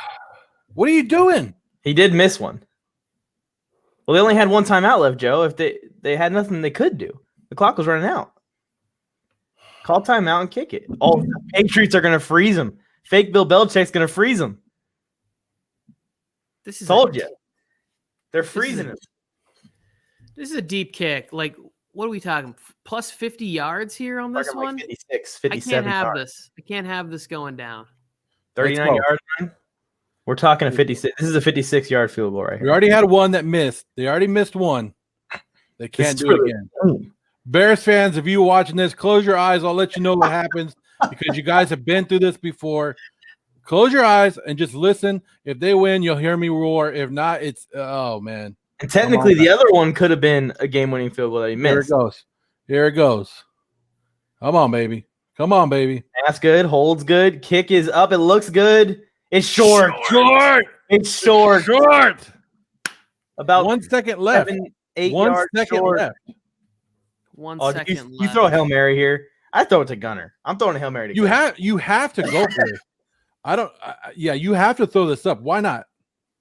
What are you doing? He did miss one. Well, they only had one timeout left, Joe. If they had nothing they could do. The clock was running out. Call timeout and kick it. All the Patriots are going to freeze him. Fake Bill Belichick's going to freeze him. This is Told a, you. They're is freezing a- him. This is a deep kick. Like, what are we talking? Plus 50 yards here on this Talking like one. 56, I 57 can't have yards. this. I can't have this going down. 39 Let's go. yards. Man. We're talking a 56. This is a 56-yard field goal right We here. already had one that missed. They already missed one. They can't is do it true. again. Boom. Bears fans, if you're watching this, close your eyes. I'll let you know what happens because you guys have been through this before. Close your eyes and just listen. If they win, you'll hear me roar. If not, it's oh man. And technically, the other one could have been a game-winning field goal that he Here it missed. goes. Here it goes. Come on, baby. Come on, baby. That's good. Holds good. Kick is up. It looks good. It's short. Short. It's short. Short. About 1 second left. 7, 8 1 yards second short. left. One Oh, second you left. throw a Hail Mary here. I throw it to Gunner. I'm throwing a Hail Mary to Gunner. You have to go for it. You have to throw this up. Why not?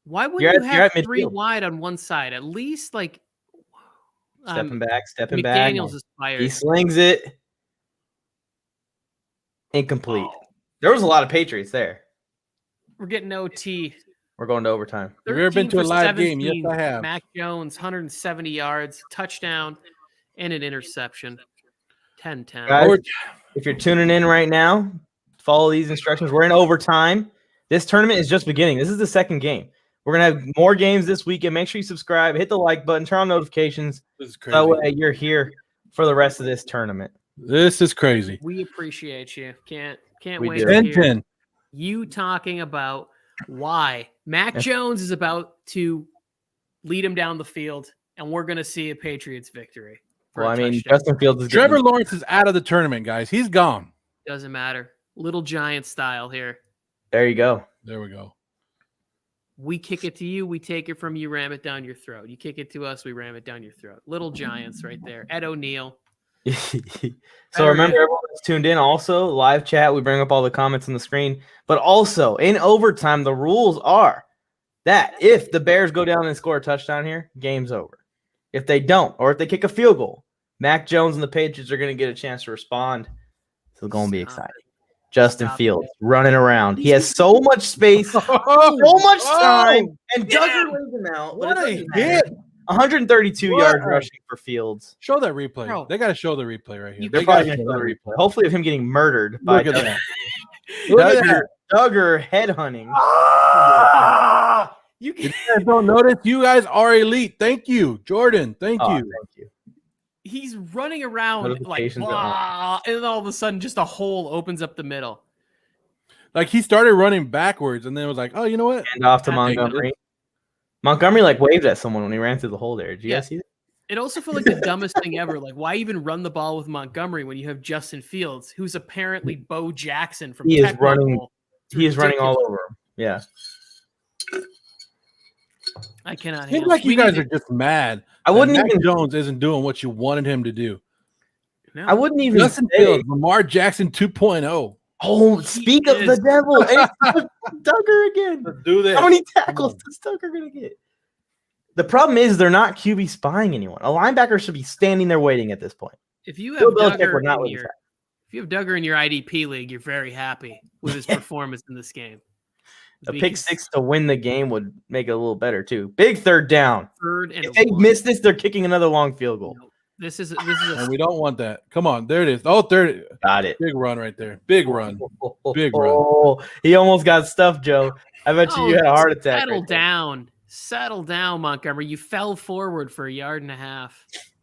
Why would You're you at- you're have at 3 midfield. wide on one side? At least like Stepping back. McDaniels is fired. He slings it. Incomplete. Oh, There was a lot of Patriots there. we're getting OT. We're going to overtime. Have you ever been 13 to a for live game? Yes, 17. I have. Mac Jones, 170 yards, touchdown, and an interception. 10-10. Guys, if you're tuning in right now, follow these instructions. We're in overtime. This tournament is just beginning. This is the second game. We're going to have more games this weekend. Make sure you subscribe, hit the like button, turn on notifications. This is That crazy. way you're here for the rest of this tournament. This is crazy. We appreciate you. Can't We wait do. to hear 10-10. you talking about why Mac Jones is about to lead him down the field, and we're going to see a Patriots victory. for a Well, I mean, touchdown. Justin Fields is Trevor getting- Lawrence is out of the tournament, guys. He's gone. Doesn't matter. Little Giant style here. There you go. There we go. We kick it to you, we take it from you, ram it down your throat. You kick it to us, we ram it down your throat. Little Giants right there. Ed O'Neill. So remember, everyone that's tuned in also, live chat, we bring up all the comments on the screen. But also, in overtime, the rules are that if the Bears go down and score a touchdown here, game's over. If they don't, or if they kick a field goal, Mac Jones and the Patriots are going to get a chance to respond. So it's going to be Stop exciting. Justin Stop Fields running around. He has so much space, so much time, and Duggar lays him out. but What it a doesn't matter. hit. 132 What yards a- rushing for Fields. Show that replay. Bro. They got to show the replay right here. You They They're got probably to going show to that the replay. replay. Hopefully, of him getting murdered by Look at Duggar. that. Look at that. Duggar headhunting. You If can, you guys don't notice, you guys are elite. Thank you, Jordan. Thank Oh, you. thank you. he's running around like Notifications are blah, and then all of a sudden just a hole opens up the middle. Like he started running backwards and then was like, oh, you know what? Hand off to That- Montgomery. Montgomery like waved at someone when he ran through the hole there. Did you guys see that? It also felt like the dumbest thing ever. Like, why even run the ball with Montgomery when you have Justin Fields, who's apparently Bo Jackson from He is Tecmo running. Bowl? He is running all over him. Yeah. I cannot Seems handle like it. you guys are just mad. I wouldn't Mac even. Jones isn't doing what you wanted him to do. No. I wouldn't even. Justin say, Fields, Lamar Jackson 2.0. Oh, speak of the devil. It's Duggar again. Let's do this. How many tackles does Duggar going to get? The problem is they're not QB spying anyone. A linebacker should be standing there waiting at this point. If you have Bill Belichick Duggar would not in win your, this. if you have Duggar in your IDP league, you're very happy with his performance in this game. A pick six to win the game would make it a little better too. Big third down. If they miss this, they're kicking another long field goal. No, this is And we don't want that. Come on, there it is. Oh, third. Got it. Big run right there. Big run. Big run. Oh, he almost got stuffed, Joe. I bet you had a heart attack. Settle down, Montgomery. You fell forward for 1.5 yards.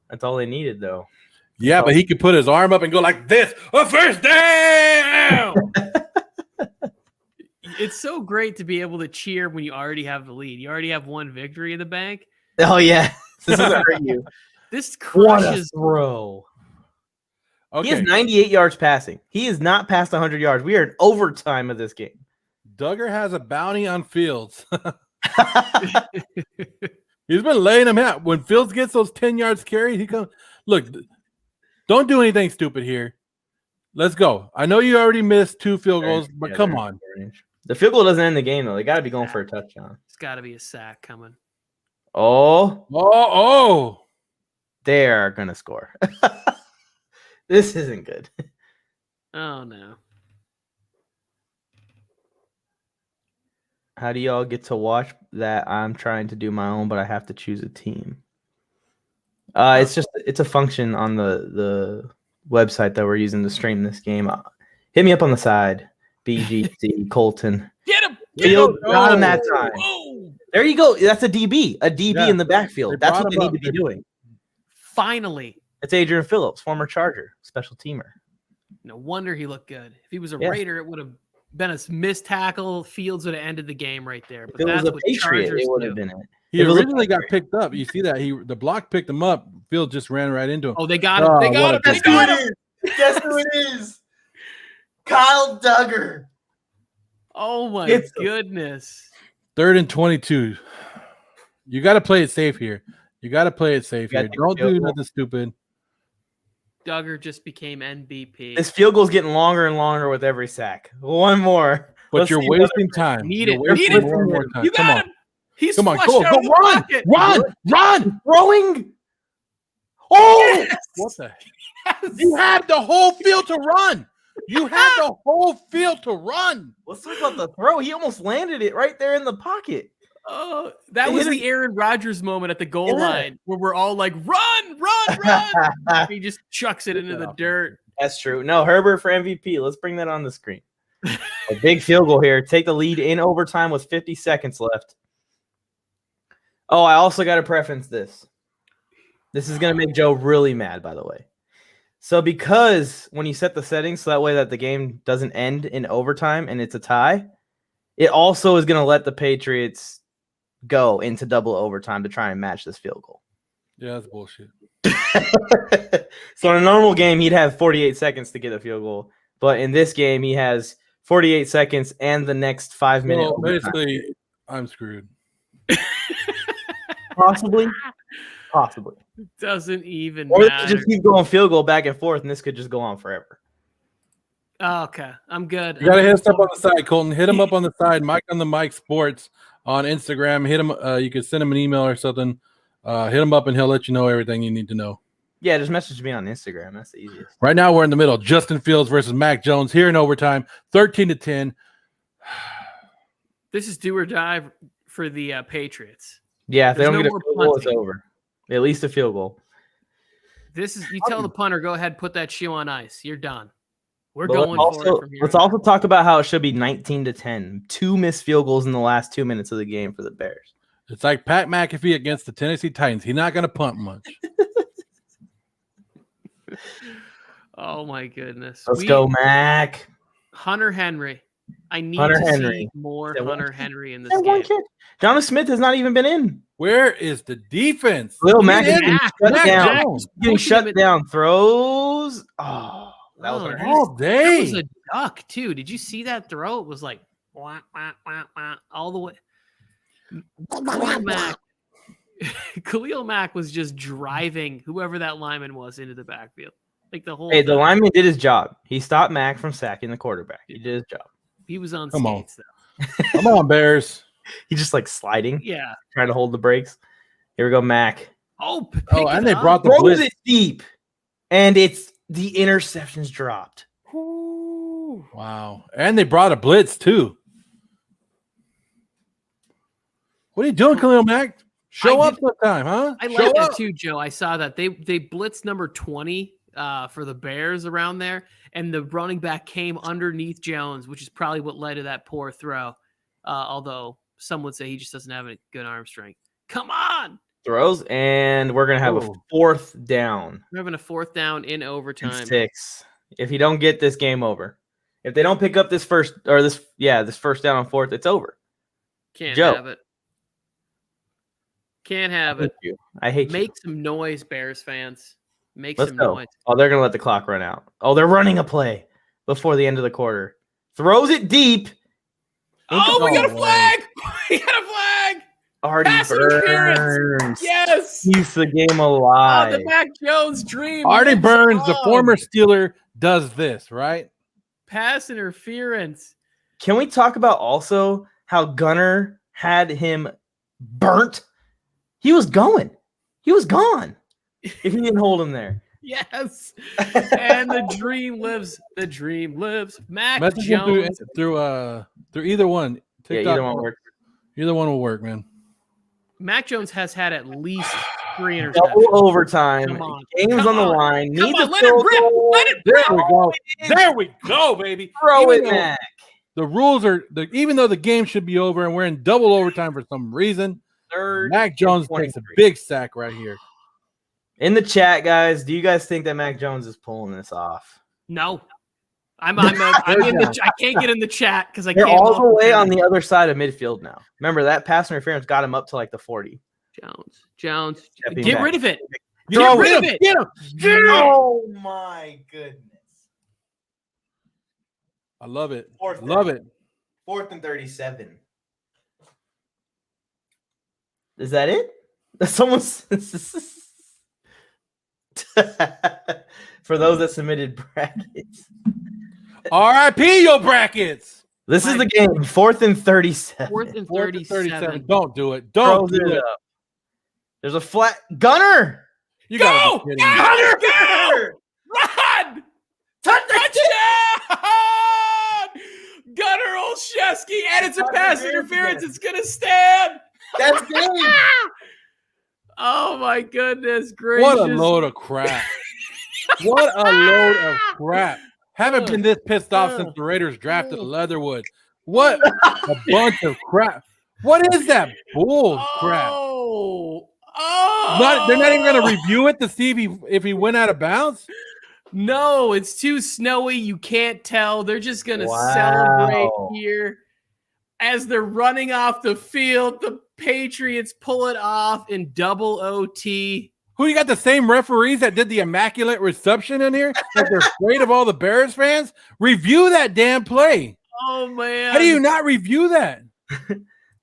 That's all they needed, though. Yeah, but he could put his arm up and go like this. A first down. It's so great to be able to cheer when you already have the lead. You already have one victory in the bank. Oh yeah, this doesn't hurt you. This What a crushes. throw. Okay. He has 98 yards passing. He is not past 100 yards. We are in overtime of this game. Duggar has a bounty on Fields. He's been laying him out. When Fields gets those 10 yards carried, he comes. Look, don't do anything stupid here. Let's go. I know you already missed 2 field goals, but come on. The field goal doesn't end the game, though. They got to be going for a touchdown. It's got to be a sack coming. Oh. They are going to score. This isn't good. Oh, no. How do y'all get to watch that? I'm trying to do my own, but I have to choose a team. It's a function on the website that we're using to stream this game. Hit me up on the side. BGC Colton. Get him! Field got him that time. Whoa. There you go. That's a DB. A DB Yeah. in the backfield. That's what they need up. to be doing. Finally. It's Adrian Phillips, former Charger, special teamer. No wonder he looked good. If he was a Yeah. Raider, it would have been a missed tackle. Fields would have ended the game right there. But If it that's was a what Patriot, Chargers it would do. have been it. He If it was a originally got Patriot. picked up. You see that? The block picked him up. Field just ran right into him. Oh, they got him. They Oh, got what him. a They good got game. him. Guess who it is? Kyle Duggar. Oh, my It's a- goodness. 3rd and 22. You got to play it safe here. You got to play it safe You gotta here. take a Don't field do goal. nothing stupid. Duggar just became MVP. This field goal's getting longer and longer with every sack. One more. But Let's you're see wasting time. Need You're it. wasting Need it. more and more time. You Come got on. him. He's Come on. flushed Go. out Go. of the Run. pocket. Run. Throwing. Oh! Yes. What the? Yes. You have the whole field to run. You have the whole field to run. Let's talk about the throw. He almost landed it right there in the pocket. Oh, that They was hit the Aaron Rodgers moment at the goal Yeah. line where we're all like, run, run, run. He just chucks it into the dirt. That's true. No, Herbert for MVP. Let's bring that on the screen. A big field goal here. Take the lead in overtime with 50 seconds left. Oh, I also got to preference this. This is going to make Joe really mad, by the way. So because when you set the settings so that way that the game doesn't end in overtime and it's a tie, it also is going to let the Patriots go into double overtime to try and match this field goal. Yeah, that's bullshit. So in a normal game, he'd have 48 seconds to get a field goal. But in this game, he has 48 seconds and the next 5 minutes. So basically, I'm screwed. Possibly. Doesn't even Or they could matter. just keep going field goal back and forth, and this could just go on forever. Oh, okay, I'm good. You gotta hit us up on the side, Colton. Hit him up on the side. Mike on the Mike Sports on Instagram. Hit him. You can send him an email or something. Hit him up and he'll let you know everything you need to know. Yeah, just message me on Instagram. That's the easiest. Right now we're in the middle. Justin Fields versus Mac Jones here in overtime. 13-10. This is do or die for the Patriots. Yeah, if they There's don't no get a more field goal, it's punting. over. At least a field goal. This is you tell the punter, go ahead, put that shoe on ice. You're done. We're But going for it from here. let's also talk about how it should be 19-10. 2 missed field goals in the last 2 minutes of the game for the Bears. It's like Pat McAfee against the Tennessee Titans. He's not gonna punt much. Oh my goodness. Let's go, Mac. Hunter Henry. I need Hunter to Henry. see more That one Hunter kick. Henry in this That one game. kick. Jonathan Smith has not even been in. Where is the defense? Lil Mac Get is in. getting shut Mac down. Jones. Getting Pushing shut him in- down. Throws. Oh, that was Oh, Hunter geez. Henry. All That was day. a duck too. Did you see that throw? It was like wah, wah, wah, wah, all the way. Khalil Mack. Khalil Mack was just driving whoever that lineman was into the backfield. Like the whole Hey, the time. lineman did his job. He stopped Mac from sacking the quarterback. He did his job. He was on Come on. skates though. Come on, Bears. He just like sliding, Yeah. trying to hold the brakes. Here we go, Mac. Oh, Oh, and they brought the Throws blitz. it deep, and it's the interception's dropped. Wow. And they brought a blitz too. What are you doing, Khalil Mack? Show up sometime, huh? I Show like that up. too, Joe. I saw that they blitzed number 20 for the Bears around there, and the running back came underneath Jones, which is probably what led to that poor throw. Although some would say he just doesn't have a good arm strength. Come on, Throws, and we're gonna have a fourth down. we're having a fourth down in overtime. And 6. If you don't get this, game over. If they don't pick up this first first down on fourth, it's over. Can't Joe. have it. Can't have I hate it. you. I hate you. Make some noise, Bears fans. Make Let's some go. noise. Oh, they're gonna let the clock run out. Oh, they're running a play before the end of the quarter. Throws it deep. Oh, we got a flag! We got a flag! Artie Pass interference! Burns. Yes! Keeps the game Oh, alive. the Mac Jones dream. Artie lives Burns, the on. former Steeler, does this, right? Pass interference. Can we talk about also how Gunner had him burnt? He was going. He was gone if he didn't hold him there. Yes. And the dream lives. The dream lives. Mac Message him Jones. through either one. Yeah, TikTok, either one works. Either one will work, man. Mac Jones has had at least 3 interceptions. Double overtime. Come on. Game's Come on the on. line. Come Needs on, a let it field rip. goal. Let it There rip. we go. There we go, baby. Throw Even it though back. The rules are even though the game should be over and we're in double overtime for some reason. Third. Mac Jones takes a 23. big sack right here. In the chat, guys, do you guys think that Mac Jones is pulling this off? No. I'm in the. I can't get in the chat because I They're can't. all the way on the other side of midfield now. Remember that pass interference got him up to like the 40. Jones. Stepping Get back. rid of it. Throw Get rid of it. Get him. Oh my goodness. I love it. Fourth Love down. it. 4th and 37. Is that it? Someone's for those that submitted brackets. R.I.P. your brackets. This is the game. 4th and 37. 4th and 4th and 37. Don't do it. Don't Throws do it it. up. There's a flat Gunner. You Go! gotta be kidding me. Gunner, go! Run! Touchdown! Gunnar Olszewski, and it's a pass interference. It's gonna stand. That's game. Oh my goodness gracious! What a load of crap. What a load of crap. Haven't been this pissed off since the Raiders drafted Leatherwood. What a bunch of crap. What is that bull crap? They're not even going to review it to see if he went out of bounds? No, it's too snowy. You can't tell. They're just going to celebrate here. As they're running off the field, the Patriots pull it off in double OT. Who, you got the same referees that did the immaculate reception in here? Like they're afraid of all the Bears fans? Review that damn play. Oh, man. How do you not review that?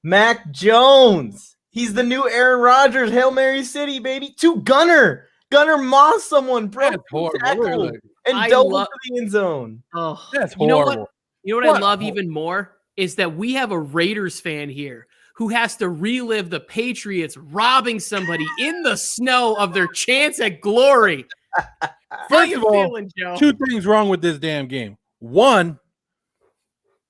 Mac Jones. He's the new Aaron Rodgers, Hail Mary City, baby. To Gunner. Gunner mossed someone, bro. That's horrible. And dove into the end zone. Oh, that's horrible. You know what I love What? even more? Is that we have a Raiders fan here who has to relive the Patriots robbing somebody in the snow of their chance at glory. How First you of all, feeling, Joe? 2 things wrong with this damn game. One,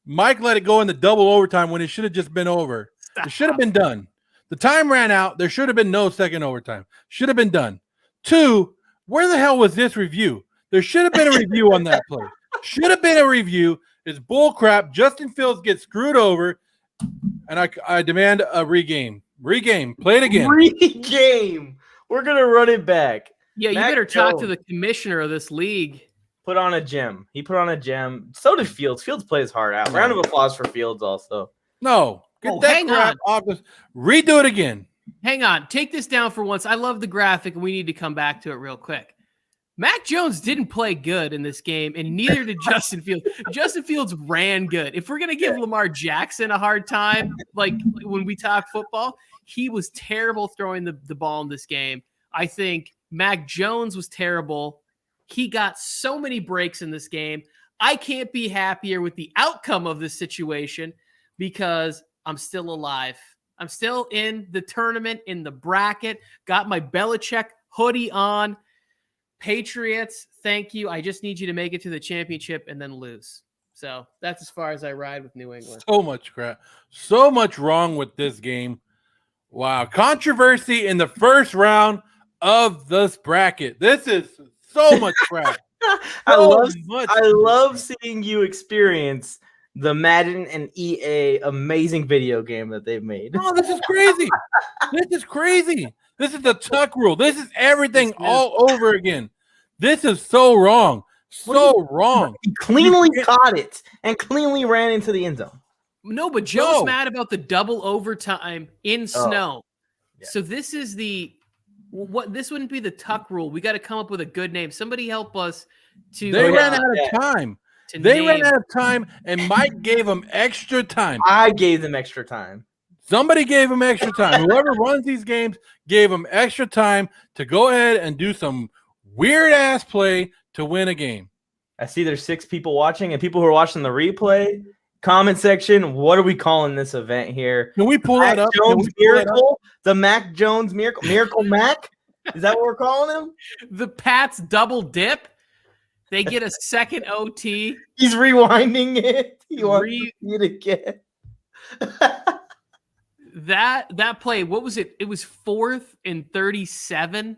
Mike let it go in the double overtime when it should have just been over. It should have been done. The time ran out. There should have been no second overtime. Should have been done. 2, where the hell was this review? There should have been a review on that play. Should have been a review. It's bull crap. Justin Fields gets screwed over, and I demand a regame. Regame. Play it again. Regame. We're going to run it back. Yeah, you Mac better talk to Jones. the commissioner of this league. put on a gem. He put on a gem. So did Fields. Fields played his heart out. Round of applause for Fields also. No. Get that crap off this. Redo it again. Hang on. Take this down for once. I love the graphic, and we need to come back to it real quick. Mac Jones didn't play good in this game, and neither did Justin Fields. Justin Fields ran good. If we're going to give Lamar Jackson a hard time, like when we talk football, he was terrible throwing the ball in this game. I think Mac Jones was terrible. He got so many breaks in this game. I can't be happier with the outcome of this situation because I'm still alive. I'm still in the tournament, in the bracket, got my Belichick hoodie on. Patriots, thank you. I just need you to make it to the championship and then lose. So that's as far as I ride with New England. So much crap. So much wrong with this game. Wow. Controversy in the first round of this bracket. This is so much crap. I love seeing you experience the Madden and EA amazing video game that they've made. Oh, this is crazy. This is crazy. This is the tuck rule. This is everything all over again. This is so wrong. So wrong. He cleanly caught it and cleanly ran into the end zone. No, but Joe's mad about the double overtime in snow. Yeah. So this is this wouldn't be the tuck rule. We got to come up with a good name. Somebody help us to. They ran out of time. They ran out of time, and Mike gave them extra time. I gave them extra time. Somebody gave them extra time. Whoever runs these games gave them extra time to go ahead and do some weird-ass play to win a game. I see there's 6 people watching, and people who are watching the replay, comment section, what are we calling this event here? Can we pull that up? Jones Miracle? The Mac Jones Miracle? Miracle Mac? Is that what we're calling him? The Pats double dip. They get a second OT. He's rewinding it. He wants to see it again. That play, what was it? It was 4th and 37.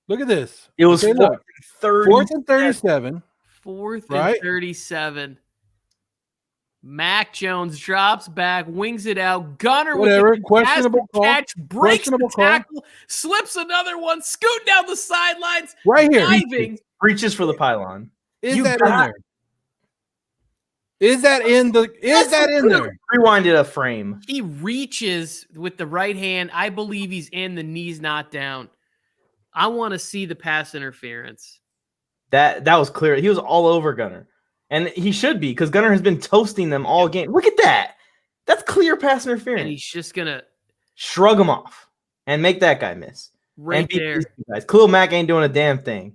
Look at this. It was 4th and 37. 4th and 37. Mac Jones drops back, wings it out. Gunner with the questionable catch, breaks the tackle, slips another one, scoot down the sidelines. Right here. Diving. Reaches for the pylon. Is that in there? Is that in there? Rewinded a frame. He reaches with the right hand. I believe he's in. The knee's not down. I want to see the pass interference. That was clear. He was all over Gunner. And he should be, because Gunner has been toasting them all game. Look at that. That's clear pass interference. And he's just going to shrug him off and make that guy miss. Right there. Khalil Mack ain't doing a damn thing.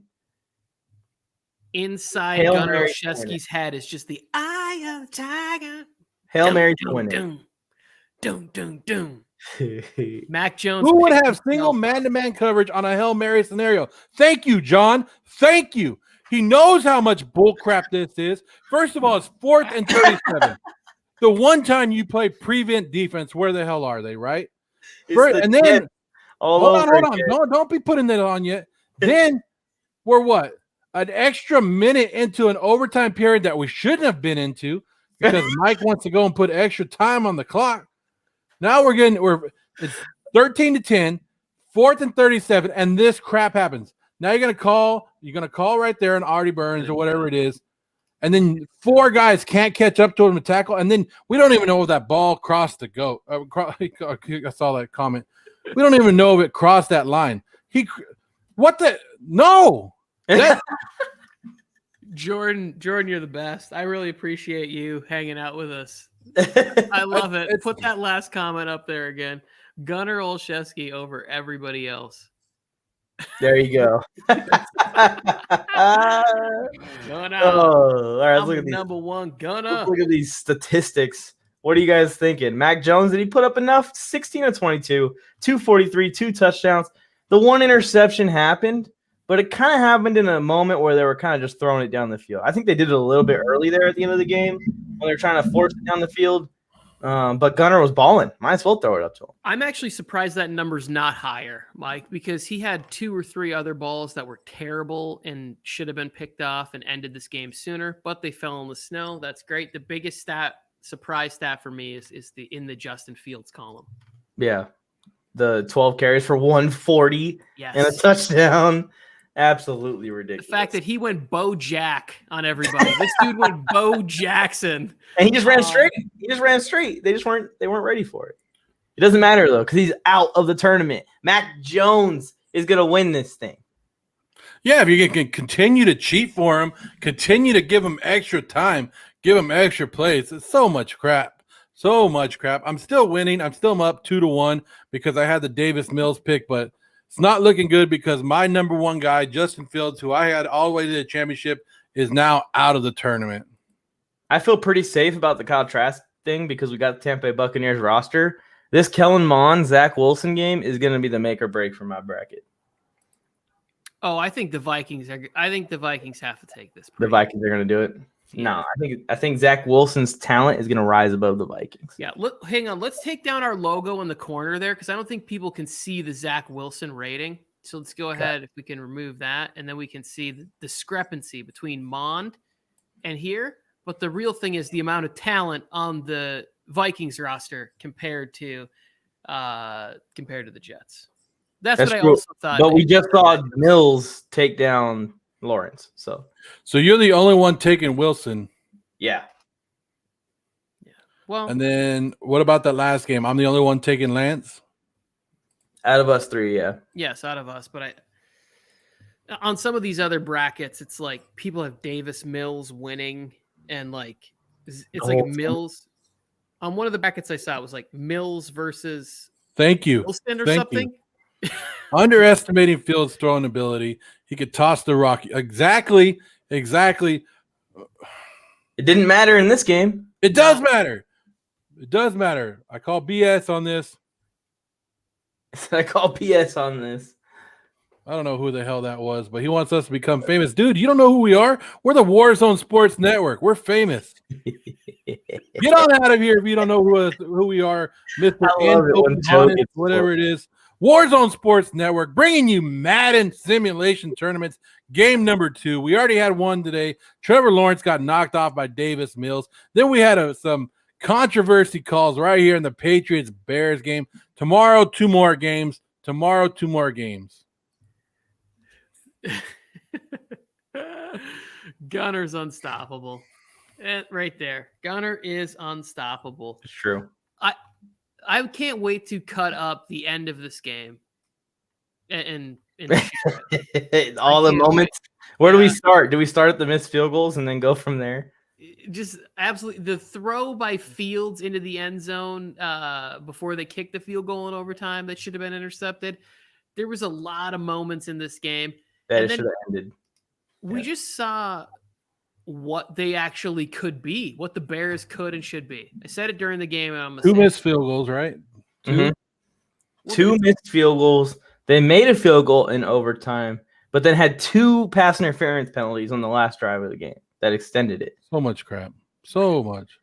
Inside Hail Gunnar Mary Olszewski's head is just the eye of the tiger. Hail Mary to win it. Dun. Mac Jones. Who would have single man-to-man coverage on a Hail Mary scenario? Thank you, John. Thank you. He knows how much bullcrap this is. First of all, it's 4th and 37. The one time you play prevent defense, where the hell are they, right? And then, hold on. Don't be putting that on yet. Then we're what? An extra minute into an overtime period that we shouldn't have been into because Mike wants to go and put extra time on the clock. Now it's 13-10, 4th and 37, and this crap happens. Now you're gonna call right there on Artie Burns or whatever it is, and then 4 guys can't catch up to him to tackle, and then we don't even know if that ball crossed the goat. I saw that comment. We don't even know if it crossed that line. No. Jordan, you're the best. I really appreciate you hanging out with us. I love it. Put that last comment up there again. Gunnar Olszewski over everybody else. There you go. Going out. All right, let's look at these. Number one, Gunnar. Look at these statistics. What are you guys thinking? Mac Jones, did he put up enough? 16 of 22, 243, 2 touchdowns. The 1 interception happened, but it kind of happened in a moment where they were kind of just throwing it down the field. I think they did it a little bit early there at the end of the game when they were trying to force it down the field. But Gunnar was balling. Might as well throw it up to him. I'm actually surprised that number's not higher, Mike, because he had 2 or 3 other balls that were terrible and should have been picked off and ended this game sooner, but they fell in the snow. That's great. The biggest surprise stat for me is in the Justin Fields column. Yeah. The 12 carries for 140 and a touchdown. Absolutely The ridiculous. fact that he went Bo Jack on everybody. This dude went Bo Jackson. And he just ran straight. He just ran straight. They weren't ready for it. It doesn't matter though, because he's out of the tournament. Mac Jones is gonna win this thing. Yeah, if you can continue to cheat for him, continue to give him extra time, give him extra plays. It's so much crap. So much crap. I'm still winning. I'm still up 2-1 because I had the Davis Mills pick, but it's not looking good because my number one guy, Justin Fields, who I had all the way to the championship, is now out of the tournament. I feel pretty safe about the Kyle Trask thing because we got the Tampa Bay Buccaneers roster. This Kellen Mond, Zach Wilson game is going to be the make or break for my bracket. Oh, I think the Vikings have to take this. The Vikings are going to do it. No, I think Zach Wilson's talent is going to rise above the Vikings. Yeah, hang on. Let's take down our logo in the corner there because I don't think people can see the Zach Wilson rating. So let's go ahead if we can remove that, and then we can see the discrepancy between Mond and here. But the real thing is the amount of talent on the Vikings roster compared to the Jets. That's what I also thought. But we just saw Mills take down Lawrence. So you're the only one taking Wilson. Yeah. Well, and then what about that last game? I'm the only one taking Lance. Out of us three, yeah. Yes, out of us. But on some of these other brackets, it's like people have Davis Mills winning, and like it's like Mills. On one of the brackets I saw, it was like Mills versus Wilson or something. Underestimating Fields' throwing ability. He could toss the rock. Exactly. It didn't matter in this game. It does matter. It does matter. I call BS on this. I call BS on this. I don't know who the hell that was, but he wants us to become famous. Dude, you don't know who we are? We're the Warzone Sports Network. We're famous. Get on out of here if you don't know who we are, Mr. Whatever it is. Warzone Sports Network bringing you Madden simulation tournaments. Game number 2. We already had one today. Trevor Lawrence got knocked off by Davis Mills. Then we had some controversy calls right here in the Patriots-Bears game. Tomorrow, 2 more games. Gunner's unstoppable. Right there. Gunner is unstoppable. It's true. I can't wait to cut up the end of this game. And all the moments. Where do we start? Do we start at the missed field goals and then go from there? Just absolutely the throw by Fields into the end zone before they kicked the field goal in overtime that should have been intercepted. There was a lot of moments in this game that should have ended. We just saw what they actually could be, what the Bears could and should be. I said it during the game. And I'm 2 missed field goals, right? 2 Mm-hmm. 2 missed field goals. They made a field goal in overtime, but then had 2 pass interference penalties on the last drive of the game that extended it. So much crap. So much.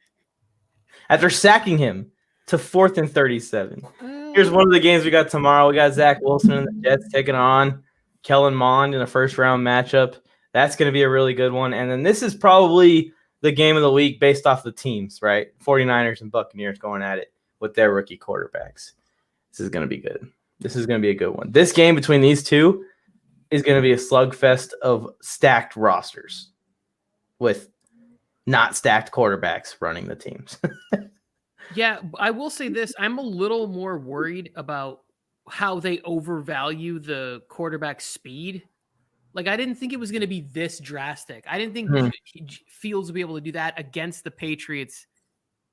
After sacking him to 4th and 37. Here's one of the games we got tomorrow. We got Zach Wilson and the Jets taking on Kellen Mond in a first-round matchup. That's going to be a really good one. And then this is probably the game of the week based off the teams, right? 49ers and Buccaneers going at it with their rookie quarterbacks. This is going to be good. This is going to be a good one. This game between these two is going to be a slugfest of stacked rosters with not stacked quarterbacks running the teams. Yeah, I will say this. I'm a little more worried about how they overvalue the quarterback speed. Like, I didn't think it was going to be this drastic. I didn't think Fields would be able to do that against the Patriots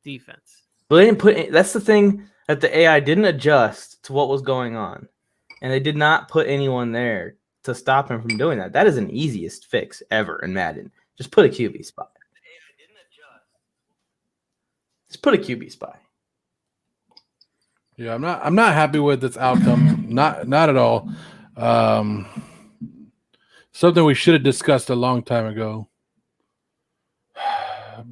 defense. But they didn't that's the thing that the AI didn't adjust to what was going on. And they did not put anyone there to stop him from doing that. That is an easiest fix ever in Madden. Just put a QB spot. Just put a QB spot. Yeah, I'm not happy with this outcome. Not at all. Something we should have discussed a long time ago.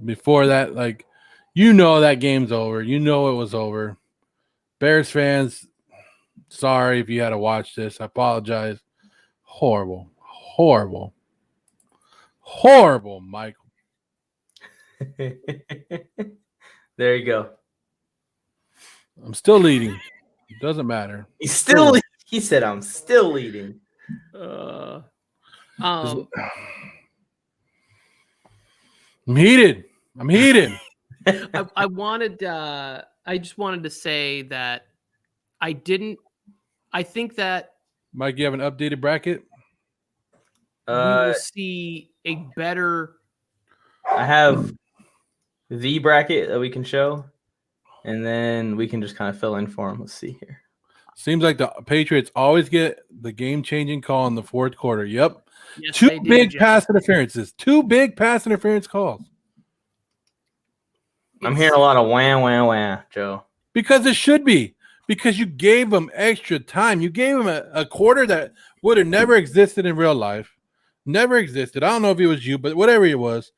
Before that, like, that game's over. It was over. Bears fans, sorry if you had to watch this. I apologize. Horrible, Michael. There you go. I'm still leading. It doesn't matter. He said, I'm still leading. I'm heated. I just wanted to say that I think that Mike, you have an updated bracket? we will see a better. I have the bracket that we can show, and then we can just kind of fill in for them. Let's see here. Seems like the Patriots always get the game-changing call in the fourth quarter. Yep. Yes, Two they do, big Jeff. pass interferences. 2 big pass interference calls. I'm hearing a lot of wham, wham, wham, Joe. Because it should be. Because you gave them extra time. You gave them a quarter that would have never existed in real life. Never existed. I don't know if it was you, but whatever it was.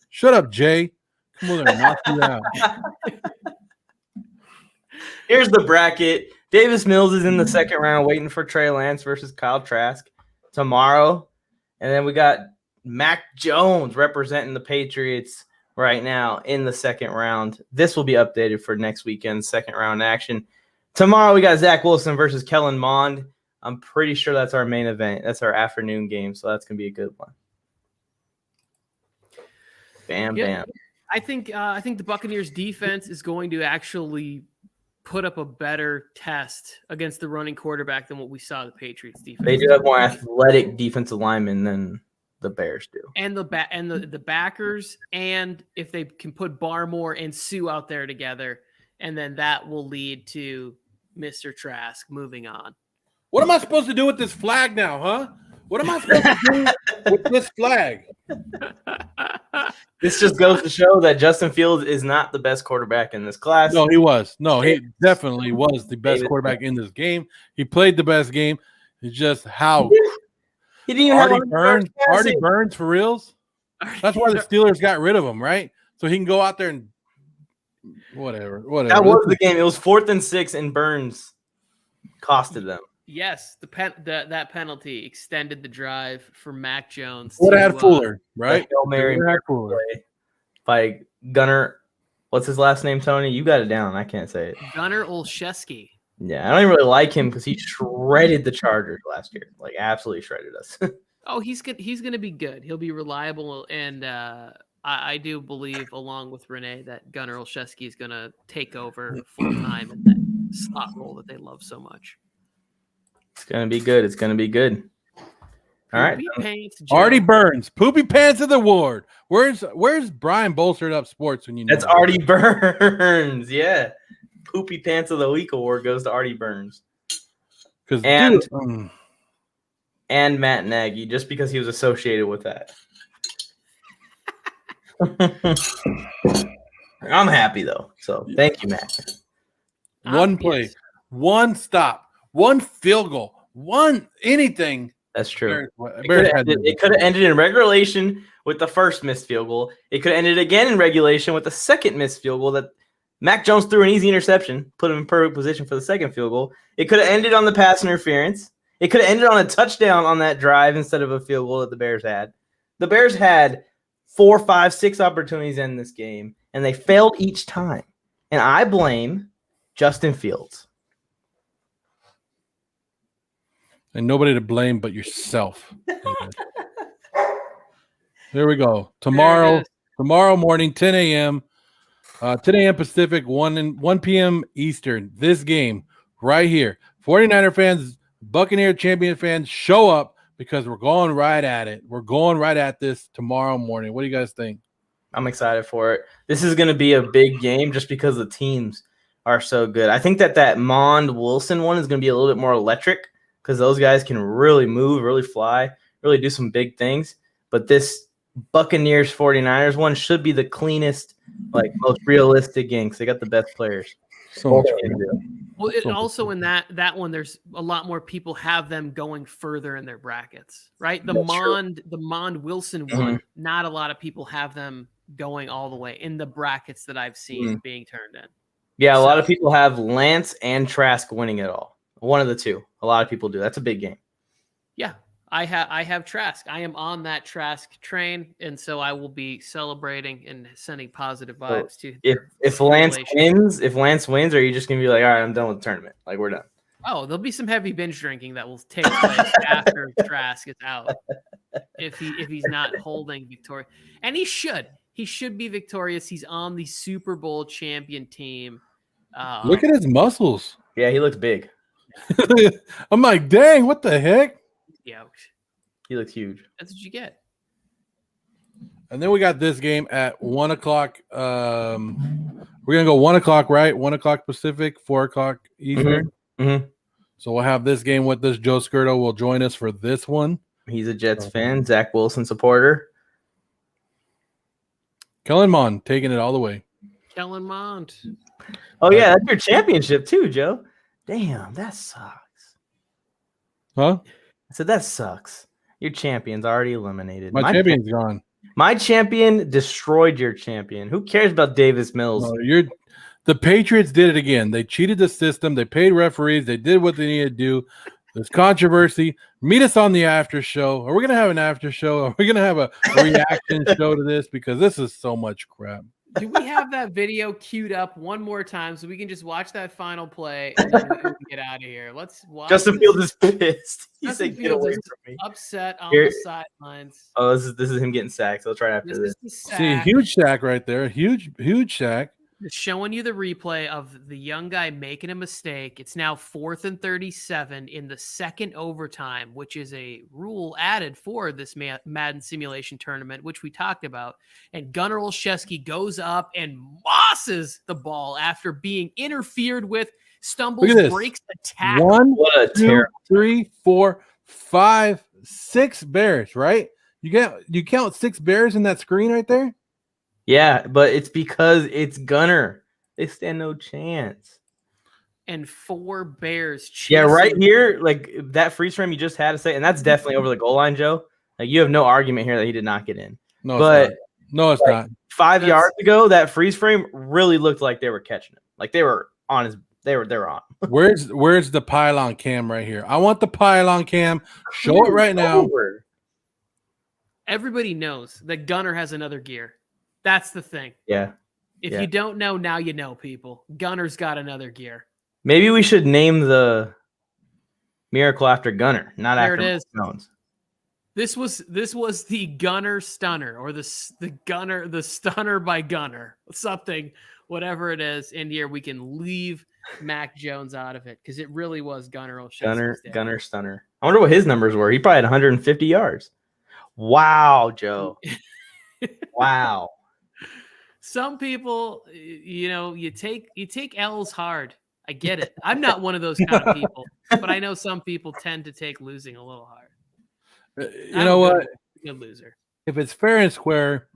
Shut up, Jay. Come on, knock you out. Here's the bracket. Davis Mills is in the second round waiting for Trey Lance versus Kyle Trask tomorrow. And then we got Mac Jones representing the Patriots right now in the second round. This will be updated for next weekend's second round action. Tomorrow we got Zach Wilson versus Kellen Mond. I'm pretty sure that's our main event. That's our afternoon game, so that's going to be a good one. Bam, bam. I think the Buccaneers defense is going to actually put up a better test against the running quarterback than what we saw the Patriots defense. They do have more athletic defensive linemen than the Bears do. And the backers, and if they can put Barmore and Sue out there together, and then that will lead to Mr. Trask moving on. What am I supposed to do with this flag now, huh? What am I supposed to do with this flag? This just goes to show that Justin Fields is not the best quarterback in this class. No, he was. No, he definitely was the best quarterback in this game. He played the best game. It's just how he didn't even have Artie Burns for reals. That's why the Steelers got rid of him, right? So he can go out there and whatever. That was the game. It was 4th and 6, and Burns costed them. Yes, that penalty extended the drive for Mac Jones. Would have had Fuller, right? Hail Mary by Gunnar. What's his last name, Tony? You got it down. I can't say it. Gunnar Olszewski. Yeah, I don't even really like him because he shredded the Chargers last year. Like, absolutely shredded us. Oh, he's going to be good. He'll be reliable, and I do believe, along with Renee, that Gunnar Olszewski is going to take over full time in that slot role that they love so much. It's gonna be good. It's gonna be good. All right. Artie Burns, Poopy Pants of the Ward. Where's Brian Bolstered Up Sports when you know that's that? Artie Burns. Yeah. Poopy Pants of the Week award goes to Artie Burns. And Matt Nagy, just because he was associated with that. I'm happy though. So thank you, Matt. One play, one stop. One field goal, one anything. That's true. It could have ended in regulation with the first missed field goal. It could have ended again in regulation with the second missed field goal that Mac Jones threw an easy interception, put him in perfect position for the second field goal. It could have ended on the pass interference. It could have ended on a touchdown on that drive instead of a field goal that the Bears had. The Bears had 4, 5, 6 opportunities in this game, and they failed each time. And I blame Justin Fields. And nobody to blame but yourself. There we go. Tomorrow morning, 10 a.m. 10 a.m. Pacific, 1 p.m. Eastern. This game right here. 49er fans, Buccaneer champion fans, show up because we're going right at it. We're going right at this tomorrow morning. What do you guys think? I'm excited for it. This is going to be a big game just because the teams are so good. I think that Mond Wilson one is going to be a little bit more electric, because those guys can really move, really fly, really do some big things. But this Buccaneers 49ers one should be the cleanest, like most realistic game because they got the best players. So well, also in that one, there's a lot more people have them going further in their brackets, right? The Mond Wilson one, not a lot of people have them going all the way in the brackets that I've seen being turned in. Yeah, a lot of people have Lance and Trask winning it all. One of the two. A lot of people do. That's a big game. Yeah, I have Trask. I am on that Trask train, and so I will be celebrating and sending positive vibes to. If Lance wins, are you just gonna be like, all right, I'm done with the tournament? Like, we're done. Oh, there'll be some heavy binge drinking that will take place after Trask is out. If he's not holding victoria, and he should be victorious. He's on the Super Bowl champion team. Look at his muscles. Yeah, he looks big. I'm like, dang, what the heck? Yeah, He looks huge. that's what you get. And then we got this game at 1 o'clock. We're gonna go 1 o'clock, right? 1 o'clock Pacific, 4 o'clock Eastern. Mm-hmm. So we'll have this game with this. Joe Skirto will join us for this one. He's a Jets fan, Zach Wilson supporter. Kellen Mond taking it all the way. Kellen Mond. Oh yeah, that's your championship too, Joe. Damn, that sucks. Huh? I said that sucks. Your champion's already eliminated. My champion's gone. My champion destroyed your champion. Who cares about Davis Mills? No, the Patriots did it again. They cheated the system. They paid referees. They did what they needed to do. There's controversy. Meet us on the after show. Are we going to have an after show? Are we going to have a reaction show to this? Because this is so much crap. Do we have that video queued up one more time so we can just watch that final play and then we can get out of here? Let's watch. Justin Fields is pissed. He Justin said, "Get Fields away is from me." upset on Here- the sidelines. Oh, this is him getting sacked. So I'll try after This this. is the See, sack. huge sack right there. Huge sack. It's showing you the replay of the young guy making a mistake. It's now 4th and 37 in the second overtime, which is a rule added for this Madden simulation tournament, which we talked about. And Gunnar Olszewski goes up and mosses the ball after being interfered with, stumbles, Look at this. breaks the tackle. 1, What a 2, terrible. 3, 4, 5, 6 bears, right? You count 6 bears in that screen right there? Yeah, but it's because it's Gunner. They stand no chance. And 4 bears. Yeah, right chasing- here, like that freeze frame you just had to say, and that's definitely over the goal line, Joe. Like you have no argument here that he did not get in. No, But- it's not. No, it's like, not. 5 That's- yards ago, that freeze frame really looked like they were catching him. Like they were on his. They were on. Where's the pylon cam right here? I want the pylon cam. Show it right now. Over. Everybody knows that Gunnar has another gear. That's the thing. Yeah. If Yeah. you don't know, now you know, people. Gunner's got another gear. Maybe we should name the miracle after Gunner, not There after it is. Jones. This was the Gunner Stunner, or the Stunner by Gunner, something, whatever it is. In here, we can leave Mac Jones out of it because it really was Gunner Olszewski's day. Gunner Stunner. I wonder what his numbers were. He probably had 150 yards. Wow, Joe. Wow. Some people, you take L's hard. I get it. I'm not one of those kind of people, but I know some people tend to take losing a little hard. You know what? Good loser. If it's fair and square,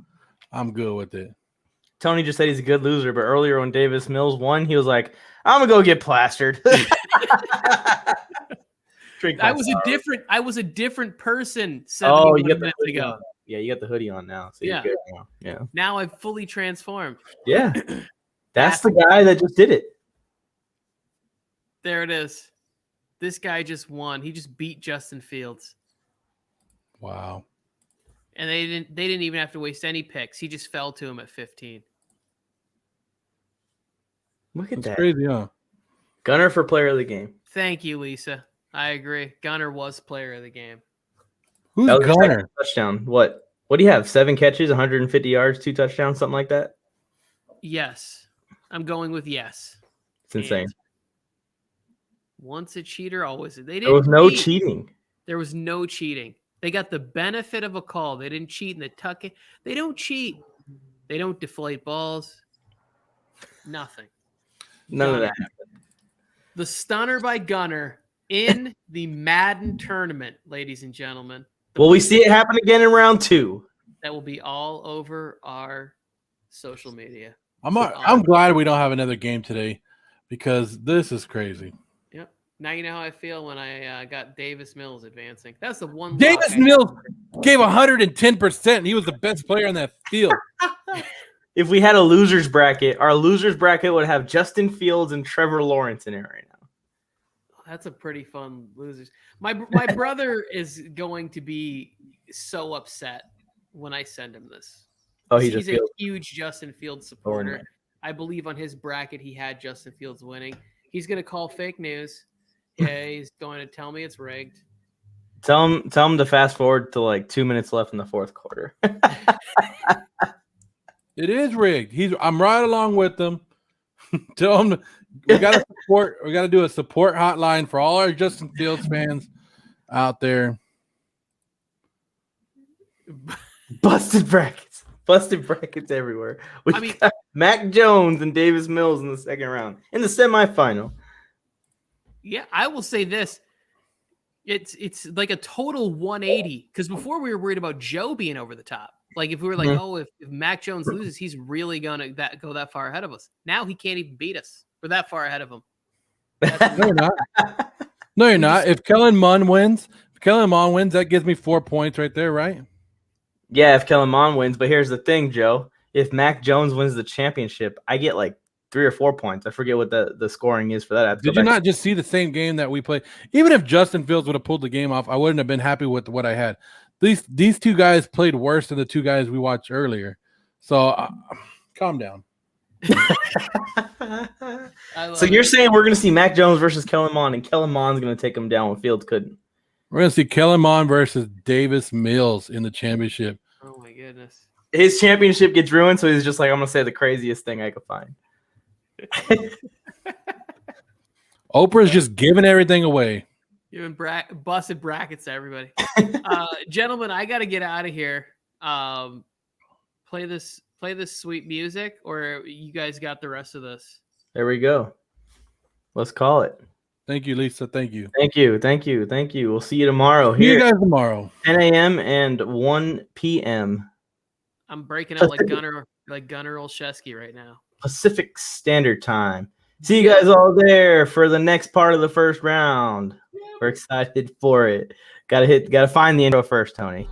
I'm good with it. Tony just said he's a good loser, but earlier when Davis Mills won, he was like, "I'm gonna go get plastered." I was a different person. Oh, you 71 got the minutes hoodie ago. on. Yeah, you got the hoodie on now. So Yeah. you're good now. Yeah. Now I've fully transformed. Yeah. That's the guy that just did it. There it is. This guy just won. He just beat Justin Fields. Wow. And they didn't even have to waste any picks. He just fell to him at 15. Look at That's that. crazy, huh? Gunner for player of the game. Thank you, Lisa. I agree. Gunner was player of the game. Who's That was his Gunner? second touchdown. What do you have? 7 catches, 150 yards, 2 touchdowns, something like that? Yes. I'm going with yes. It's insane. And once a cheater, always. They didn't There was no cheat. cheating. There was no cheating. They got the benefit of a call. They didn't cheat in the tuck it. They don't cheat. They don't deflate balls. Nothing. None of that. The stunner by Gunner in the Madden tournament, ladies and gentlemen. Will we see it happen again in round 2? That will be all over our social media. I'm glad we don't have another game today because this is crazy. Yep. Now you know how I feel when I got Davis Mills advancing. That's the one. Davis lock Mills gave 110%. He was the best player on that field. If we had a losers bracket, our losers bracket would have Justin Fields and Trevor Lawrence in it right now. That's a pretty fun losers. My brother is going to be so upset when I send him this. Oh, He's a huge Justin Fields supporter. man. I believe on his bracket he had Justin Fields winning. He's going to call fake news. Yeah, he's going to tell me it's rigged. Tell him to fast forward to like 2 minutes left in the fourth quarter. It is rigged. I'm right along with them. Tell him we got to support. We got to do a support hotline for all our Justin Fields fans out there. Busted brackets everywhere. We got Mac Jones and Davis Mills in the second round in the semifinal. Yeah, I will say this. It's like a total 180 because before we were worried about Joe being over the top. Like if we were like, if Mac Jones loses, he's really gonna go that far ahead of us. Now he can't even beat us. We're that far ahead of him. No, you're not. No, you're not. If Kellen Mond wins, that gives me 4 points right there, right? Yeah, if Kellen Mond wins. But here's the thing, Joe. If Mac Jones wins the championship, I get like 3 or 4 points. I forget what the scoring is for that. Did you not just see the same game that we played? Even if Justin Fields would have pulled the game off, I wouldn't have been happy with what I had. These two guys played worse than the two guys we watched earlier. So calm down. So you're saying we're going to see Mac Jones versus Kellen Mond, and Kellen Mond's going to take him down when Fields couldn't? We're going to see Kellen Mond versus Davis Mills in the championship. Oh, my goodness. His championship gets ruined, so he's just like, I'm going to say the craziest thing I could find. Oprah's just giving everything away. Giving busted brackets to everybody. Gentlemen, I got to get out of here. Play this sweet music, or you guys got the rest of this? There we go. Let's call it. Thank you, Lisa. Thank you. Thank you. We'll see you tomorrow. See you guys tomorrow. 10 a.m. and 1 p.m. I'm breaking out like Gunnar Olszewski right now. Pacific Standard Time. See you guys all there for the next part of the first round. We're excited for it. Gotta find the intro first, Tony.